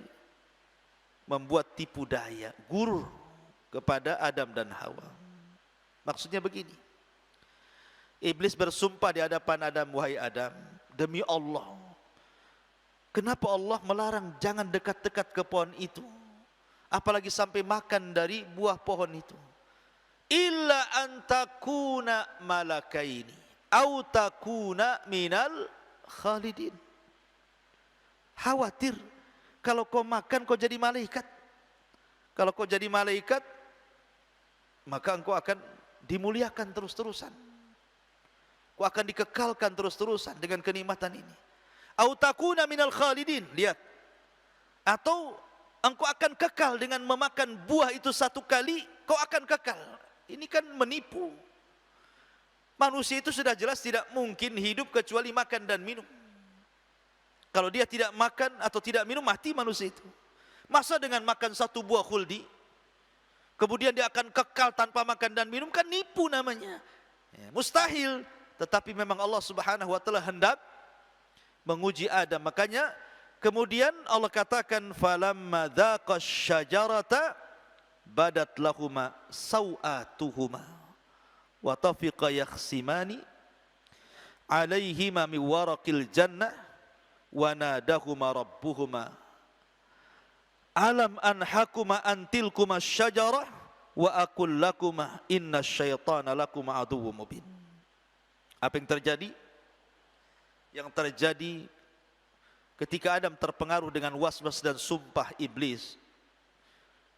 membuat tipu daya, gurur kepada Adam dan Hawa. Maksudnya begini, iblis bersumpah di hadapan Adam, wahai Adam, demi Allah, kenapa Allah melarang jangan dekat-dekat ke pohon itu? apalagi sampai makan dari buah pohon itu. Illa antakuna malakaini au takuna minal khalidin. Khawatir kalau kau makan kau jadi malaikat. Kalau kau jadi malaikat, maka engkau akan dimuliakan terus-terusan. Kau akan dikekalkan terus-terusan dengan kenikmatan ini. Au takuna minal khalidin. Lihat. Atau engkau akan kekal dengan memakan buah itu satu kali, kau akan kekal. Ini kan menipu. Manusia itu sudah jelas tidak mungkin hidup kecuali makan dan minum. Kalau dia tidak makan atau tidak minum, mati manusia itu. Masa dengan makan satu buah khuldi, kemudian dia akan kekal tanpa makan dan minum, kan nipu namanya. Ya, mustahil. Tetapi memang Allah Subhanahu wa taala hendak menguji Adam. Makanya kemudian Allah katakan falamma dzaqash syajarata badat lahuma sawatuhuma wa tafiqa yakhsimani alaihima min waraqil jannah wa nadahuma rabbuhuma alam anhakuma antilkuma syajarah wa aqul lakuma innasyaitana lakuma aduwwum mubin. Apa yang terjadi? Yang terjadi ketika Adam terpengaruh dengan was-was dan sumpah iblis,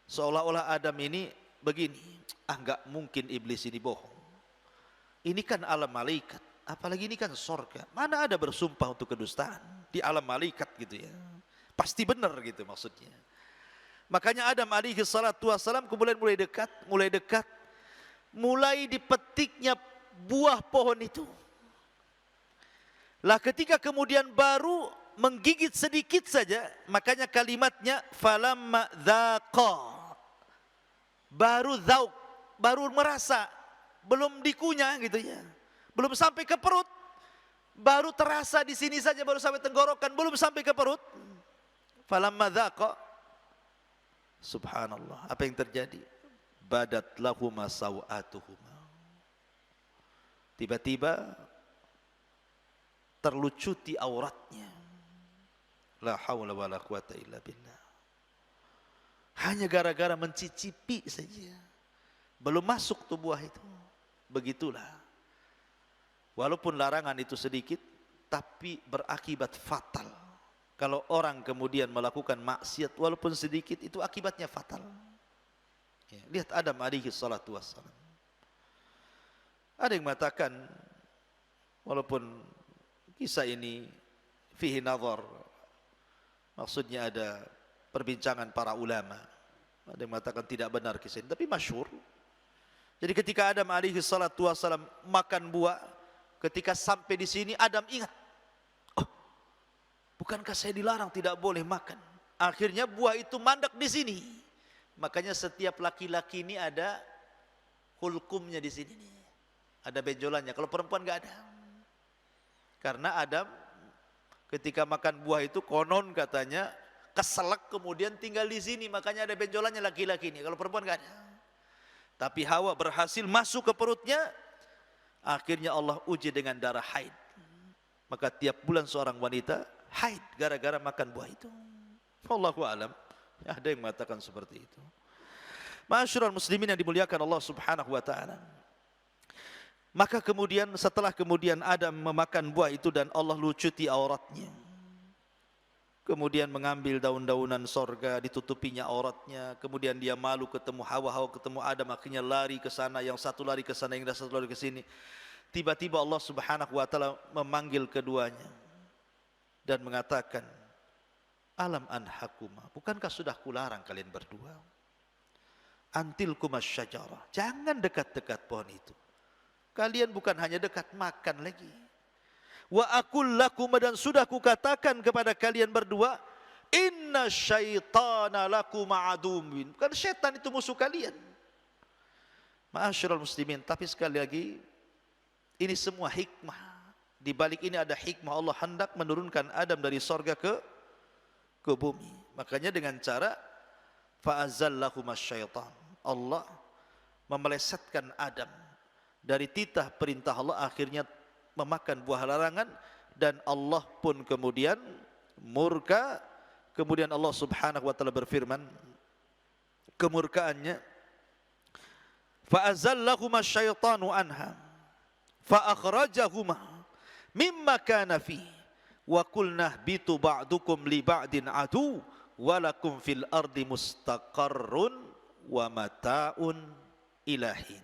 seolah-olah Adam ini begini, enggak mungkin iblis ini bohong. Ini kan alam malaikat, apalagi ini kan sorga. Mana ada bersumpah untuk kedustaan di alam malaikat gitu ya. Pasti benar gitu maksudnya. Makanya Adam alaihi salatu wassalam kemudian mulai dekat, mulai dipetiknya buah pohon itu. Lah ketika kemudian baru menggigit sedikit saja, makanya kalimatnya falamma dzaqa. Baru zauk, baru merasa, belum dikunyah gitu ya. Belum sampai ke perut. Baru terasa di sini saja, baru sampai tenggorokan, belum sampai ke perut. Falamma dzaqa. Subhanallah, apa yang terjadi? Badat lahuma sawatuhuma. Tiba-tiba terlucuti auratnya. La haula wala quwata illa billah. Hanya gara-gara mencicipi saja. Belum masuk tuh buah itu. Begitulah. Walaupun larangan itu sedikit, tapi berakibat fatal. Kalau orang kemudian melakukan maksiat walaupun sedikit, itu akibatnya fatal. Ya, lihat Adam alaihi salatu wassalam. Ada yang mengatakan, walaupun kisah ini fihi nazar, maksudnya ada perbincangan para ulama. Ada yang mengatakan tidak benar kisah ini, tapi masyhur. Jadi ketika Adam alaihi salatu wassalam makan buah, ketika sampai di sini Adam ingat, bukankah saya dilarang tidak boleh makan? Akhirnya buah itu mandek di sini. Makanya setiap laki-laki ini ada hulkumnya di sini. Ada benjolannya. Kalau perempuan nggak ada. Karena Adam ketika makan buah itu konon katanya keselak kemudian tinggal di sini. Makanya ada benjolannya laki-laki ini. Kalau perempuan nggak ada. Tapi Hawa berhasil masuk ke perutnya. Akhirnya Allah uji dengan darah haid. Maka tiap bulan seorang wanita haid gara-gara makan buah itu. Wallahu alam. Ada yang mengatakan seperti itu. Ma'asyiral muslimin yang dimuliakan Allah Subhanahu wa taala. Maka kemudian setelah kemudian Adam memakan buah itu dan Allah lucuti auratnya. Kemudian mengambil daun-daunan sorga, ditutupinya auratnya. Kemudian dia malu ketemu Hawa, Hawa ketemu Adam, akhirnya lari ke sana, yang satu lari ke sana, yang satu lari ke sini. Tiba-tiba Allah Subhanahu wa taala memanggil keduanya dan mengatakan, alam anhakuma, bukankah sudah kularang kalian berdua? Antilkumas syajarah, jangan dekat-dekat pohon itu. Kalian bukan hanya dekat, makan lagi. Wa aqul lakum, dan sudah kukatakan kepada kalian berdua, inna syaitana lakum aduwwun. Bukan syaitan itu musuh kalian. Ma'asyiral muslimin, tapi sekali lagi ini semua hikmah. Di balik ini ada hikmah, Allah hendak menurunkan Adam dari sorga ke bumi. Makanya dengan cara fa'azallahumas syaitan, Allah memelesetkan Adam dari titah perintah Allah, akhirnya memakan buah larangan, dan Allah pun kemudian murka. Kemudian Allah Subhanahu wa taala berfirman, kemurkaannya, fa azallahuma syaitanu anha fa akhrajahuma mimma kana fi wa qulna bitu ba'dukum li ba'din adu walakum fil ardi mustaqarrun wa mata'un ilahin.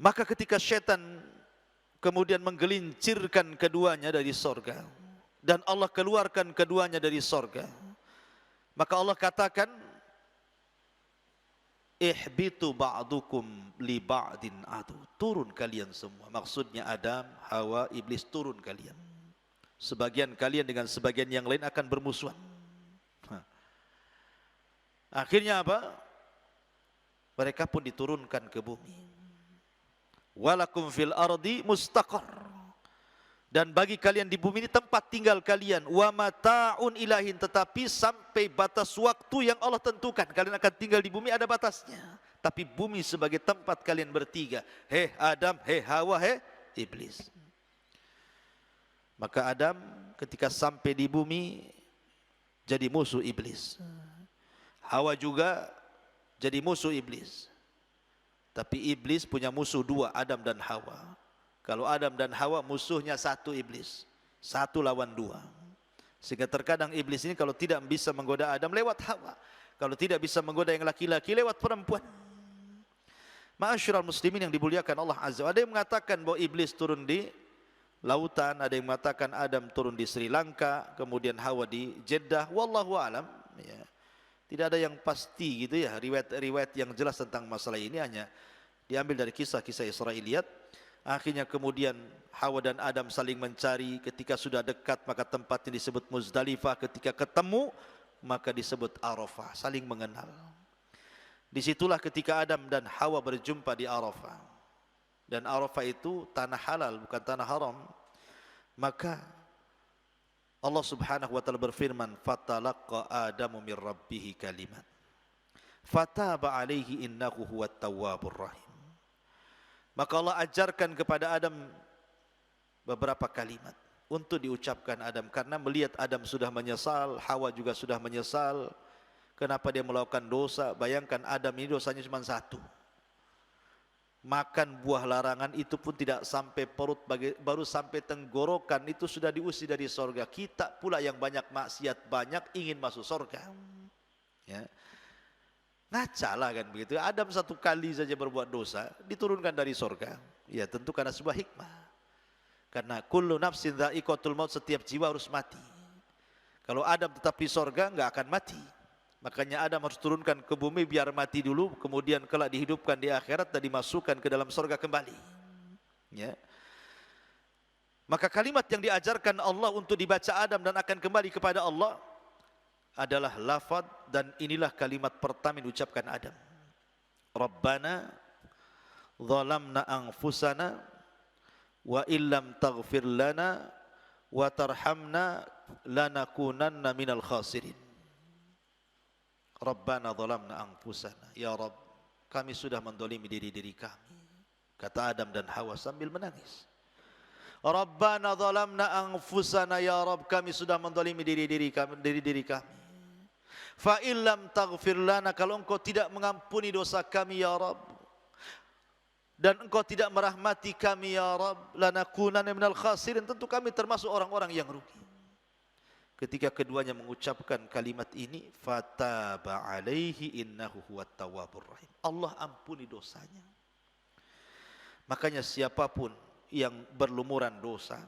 Maka ketika syaitan kemudian menggelincirkan keduanya dari sorga dan Allah keluarkan keduanya dari sorga, maka Allah katakan, ihbitu ba'dukum li ba'din adu, turun kalian semua. Maksudnya Adam, Hawa, Iblis, turun kalian. Sebagian kalian dengan sebagian yang lain akan bermusuhan. Akhirnya apa? Mereka pun diturunkan ke bumi. Walakum fil ardi mustaqar, dan bagi kalian di bumi ini tempat tinggal kalian. Wa mata'un ilahin, tetapi sampai batas waktu yang Allah tentukan. Kalian akan tinggal di bumi, ada batasnya. Tapi bumi sebagai tempat kalian bertiga. Hei Adam, hei Hawa, hei Iblis. Maka Adam ketika sampai di bumi jadi musuh Iblis. Hawa juga jadi musuh Iblis. Tapi Iblis punya musuh dua, Adam dan Hawa. Kalau Adam dan Hawa musuhnya satu Iblis, satu lawan dua. Sehingga terkadang Iblis ini kalau tidak bisa menggoda Adam lewat Hawa, kalau tidak bisa menggoda yang laki-laki lewat perempuan. Ma'asyiral muslimin yang dimuliakan Allah Azza wa Jalla, ada yang mengatakan bahwa Iblis turun di lautan, ada yang mengatakan Adam turun di Sri Lanka, kemudian Hawa di Jeddah. Wallahu alam, ya. Tidak ada yang pasti gitu ya, riwayat-riwayat yang jelas tentang masalah ini hanya diambil dari kisah-kisah Israiliyat. Akhirnya kemudian Hawa dan Adam saling mencari, ketika sudah dekat maka tempatnya disebut Muzdalifah, ketika ketemu maka disebut Arafah, saling mengenal. Disitulah ketika Adam dan Hawa berjumpa di Arafah. Dan Arafah itu tanah halal, bukan tanah haram. Maka Allah Subhanahu wa taala berfirman, "Fatalaqa Adamu mir rabbih kalimat. Fataba alaihi innahu huwat tawwabur rahim." Maka Allah ajarkan kepada Adam beberapa kalimat untuk diucapkan Adam, karena melihat Adam sudah menyesal, Hawa juga sudah menyesal. Kenapa dia melakukan dosa? Bayangkan Adam ini dosanya cuma satu. Makan buah larangan itu pun tidak sampai perut, baru sampai tenggorokan itu sudah diusir dari sorga. Kita pula yang banyak maksiat, banyak ingin masuk sorga. Ya. Ngaca lah kan begitu. Adam satu kali saja berbuat dosa diturunkan dari sorga. Ya tentu karena sebuah hikmah. Karena kullu nafsin dha'iqatul maut, setiap jiwa harus mati. Kalau Adam tetap di sorga nggak akan mati. Makanya Adam harus turunkan ke bumi biar mati dulu, kemudian kelak dihidupkan di akhirat dan dimasukkan ke dalam sorga kembali. Ya. Maka kalimat yang diajarkan Allah untuk dibaca Adam dan akan kembali kepada Allah adalah lafaz, dan inilah kalimat pertama yang diucapkan Adam. Rabbana zalamna anfusana wa illam taghfir lana wa tarhamna lanakunanna minal khasirin. Rabbana zalamna anfusana, ya Rabb, kami sudah mendolimi diri-diri kami, kata Adam dan Hawa sambil menangis. Rabbana zalamna anfusana, ya Rabb, kami sudah mendolimi diri-diri kami. Fa illam taghfir lana, kalau engkau tidak mengampuni dosa kami ya Rabb, dan engkau tidak merahmati kami ya Rabb, lanakunanna minal khasirin, tentu kami termasuk orang-orang yang rugi. Ketika keduanya mengucapkan kalimat ini, fataba alaihi innahu huwat tawwabur rahim, Allah ampuni dosanya. Makanya siapapun yang berlumuran dosa,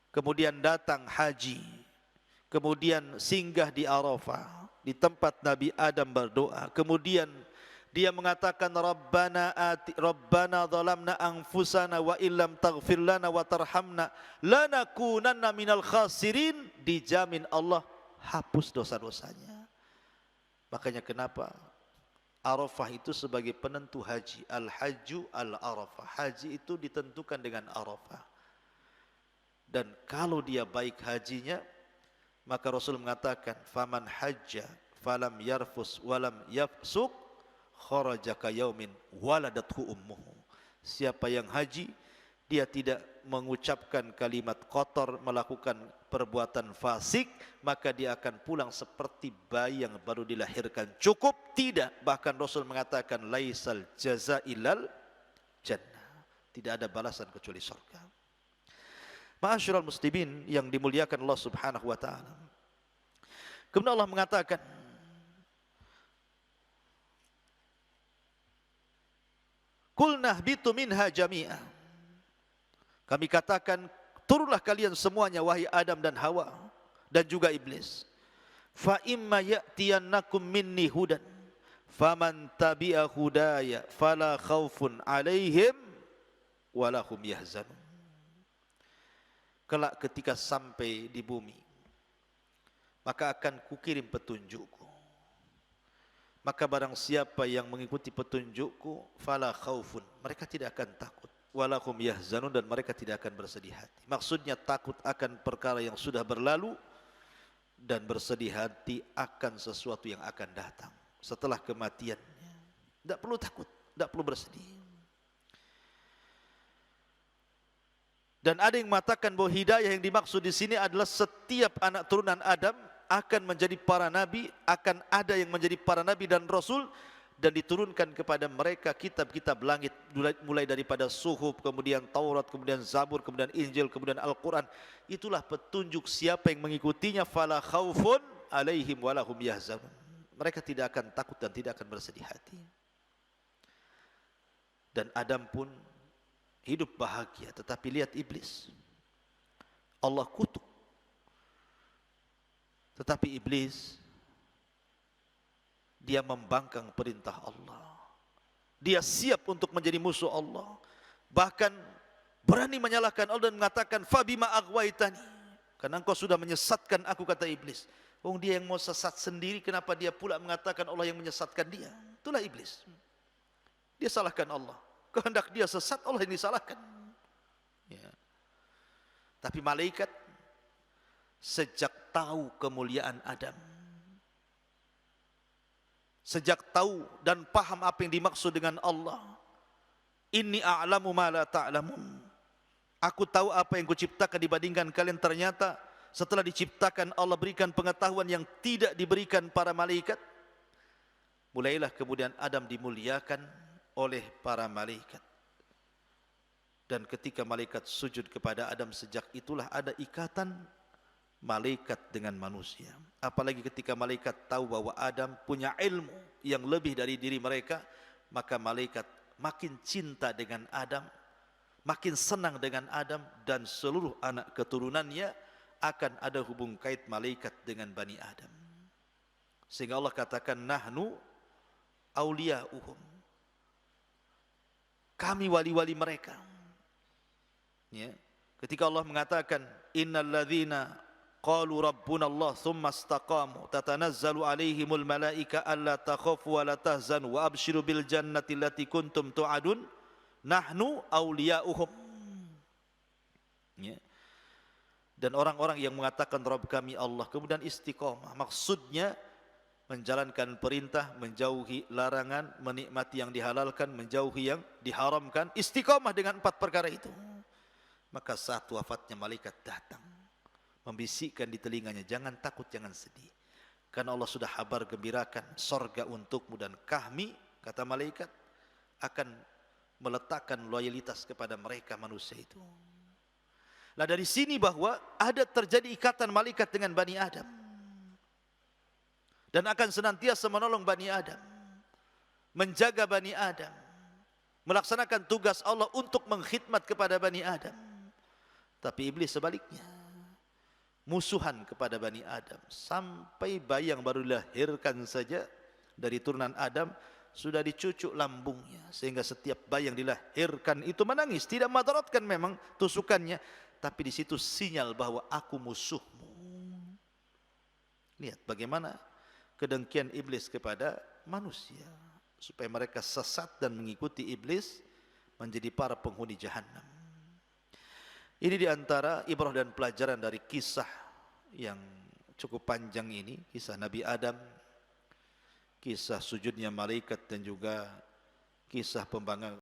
kemudian datang haji, kemudian singgah di Arafah, di tempat Nabi Adam berdoa, kemudian dia mengatakan Rabbana zalamna anfusana wa illam taghfir lana wa tarhamna lanakunanna minal khasirin, dijamin Allah hapus dosa-dosanya. Makanya kenapa Arafah itu sebagai penentu haji, al-hajju al-arafah, haji itu ditentukan dengan Arafah. Dan kalau dia baik hajinya, maka Rasul mengatakan faman hajja falam yarfus walam yafsuk kharaja ka yaumin waladathu ummuhu. Siapa yang haji dia tidak mengucapkan kalimat kotor, melakukan perbuatan fasik, maka dia akan pulang seperti bayi yang baru dilahirkan. Cukup? Tidak. Bahkan Rasul mengatakan laisal jaza illal jannah. Tidak ada balasan kecuali surga. Ma'asyiral muslimin yang dimuliakan Allah Subhanahu wa taala. Kemudian Allah mengatakan, "Qulna ihbitu minha jami'a." Kami katakan, turunlah kalian semuanya wahai Adam dan Hawa dan juga iblis. Fa imma ya'tiyannakum minni hudan faman tabi'a hudaya fala khaufun 'alaihim wala hum yahzanun. Kelak ketika sampai di bumi, maka akan kukirim petunjukku. Maka barang siapa yang mengikuti petunjukku, fala khaufun, mereka tidak akan takut. Walahum yahzanun, dan mereka tidak akan bersedih hati. Maksudnya takut akan perkara yang sudah berlalu dan bersedih hati akan sesuatu yang akan datang setelah kematiannya. Tidak perlu takut, tidak perlu bersedih. Dan ada yang mengatakan bahwa hidayah yang dimaksud di sini adalah setiap anak turunan Adam akan menjadi para nabi, akan ada yang menjadi para nabi dan rasul, dan diturunkan kepada mereka kitab-kitab langit, mulai daripada Suhuf, kemudian Taurat, kemudian Zabur, kemudian Injil, kemudian Al-Quran. Itulah petunjuk siapa yang mengikutinya, fala khaufun alaihim walahum yahzanun. Mereka tidak akan takut dan tidak akan bersedih hati. Dan Adam pun hidup bahagia, tetapi lihat iblis, Allah kutuk. Tetapi iblis, dia membangkang perintah Allah. Dia siap untuk menjadi musuh Allah. Bahkan berani menyalahkan Allah dan mengatakan, "Fabima aghwaitani." Karena engkau sudah menyesatkan aku, kata iblis. Oh, dia yang mau sesat sendiri, kenapa dia pula mengatakan Allah yang menyesatkan dia? Itulah iblis. Dia salahkan Allah. Kehendak dia sesat, Allah yang disalahkan. Ya. Tapi malaikat sejak tahu kemuliaan Adam, sejak tahu dan paham apa yang dimaksud dengan Allah, inni a'lamu ma la ta'lamun, aku tahu apa yang kuciptakan dibandingkan kalian. Ternyata setelah diciptakan Allah berikan pengetahuan yang tidak diberikan para malaikat. Mulailah kemudian Adam dimuliakan oleh para malaikat. Dan ketika malaikat sujud kepada Adam, sejak itulah ada ikatan malaikat dengan manusia. Apalagi ketika malaikat tahu bahwa Adam punya ilmu yang lebih dari diri mereka, maka malaikat makin cinta dengan Adam, makin senang dengan Adam, dan seluruh anak keturunannya akan ada hubung kait malaikat dengan Bani Adam. Sehingga Allah katakan, nahnu awliya'uhum, kami wali-wali mereka. Ya. Ketika Allah mengatakan, innal ladzina qalu rabbuna Allah thumma istaqamu tatanazzalu alaihimul malaika alla takhafu wa la tahzanu wa abshiru bil jannati allati kuntum tu'adun nahnu awliya'uhum. Ya. Dan orang-orang yang mengatakan Rabb kami Allah kemudian istiqamah, maksudnya menjalankan perintah, menjauhi larangan, menikmati yang dihalalkan, menjauhi yang diharamkan, istiqamah dengan 4 perkara itu. Maka saat wafatnya malaikat datang membisikkan di telinganya, jangan takut, jangan sedih, karena Allah sudah habar gembirakan sorga untukmu, dan kami, kata malaikat, akan meletakkan loyalitas kepada mereka manusia itu. Nah, dari sini bahwa ada terjadi ikatan malaikat dengan Bani Adam, dan akan senantiasa menolong Bani Adam, menjaga Bani Adam, melaksanakan tugas Allah untuk mengkhidmat kepada Bani Adam. Tapi iblis sebaliknya, musuhan kepada Bani Adam. Sampai bayi yang baru dilahirkan saja dari turunan Adam sudah dicucuk lambungnya, sehingga setiap bayi yang dilahirkan itu menangis. Tidak madaratkan memang tusukannya, tapi di situ sinyal bahwa aku musuhmu. Lihat bagaimana kedengkian iblis kepada manusia, supaya mereka sesat dan mengikuti iblis menjadi para penghuni jahannam. Ini diantara ibrah dan pelajaran dari kisah yang cukup panjang ini, kisah Nabi Adam, kisah sujudnya malaikat, dan juga kisah pembangkangan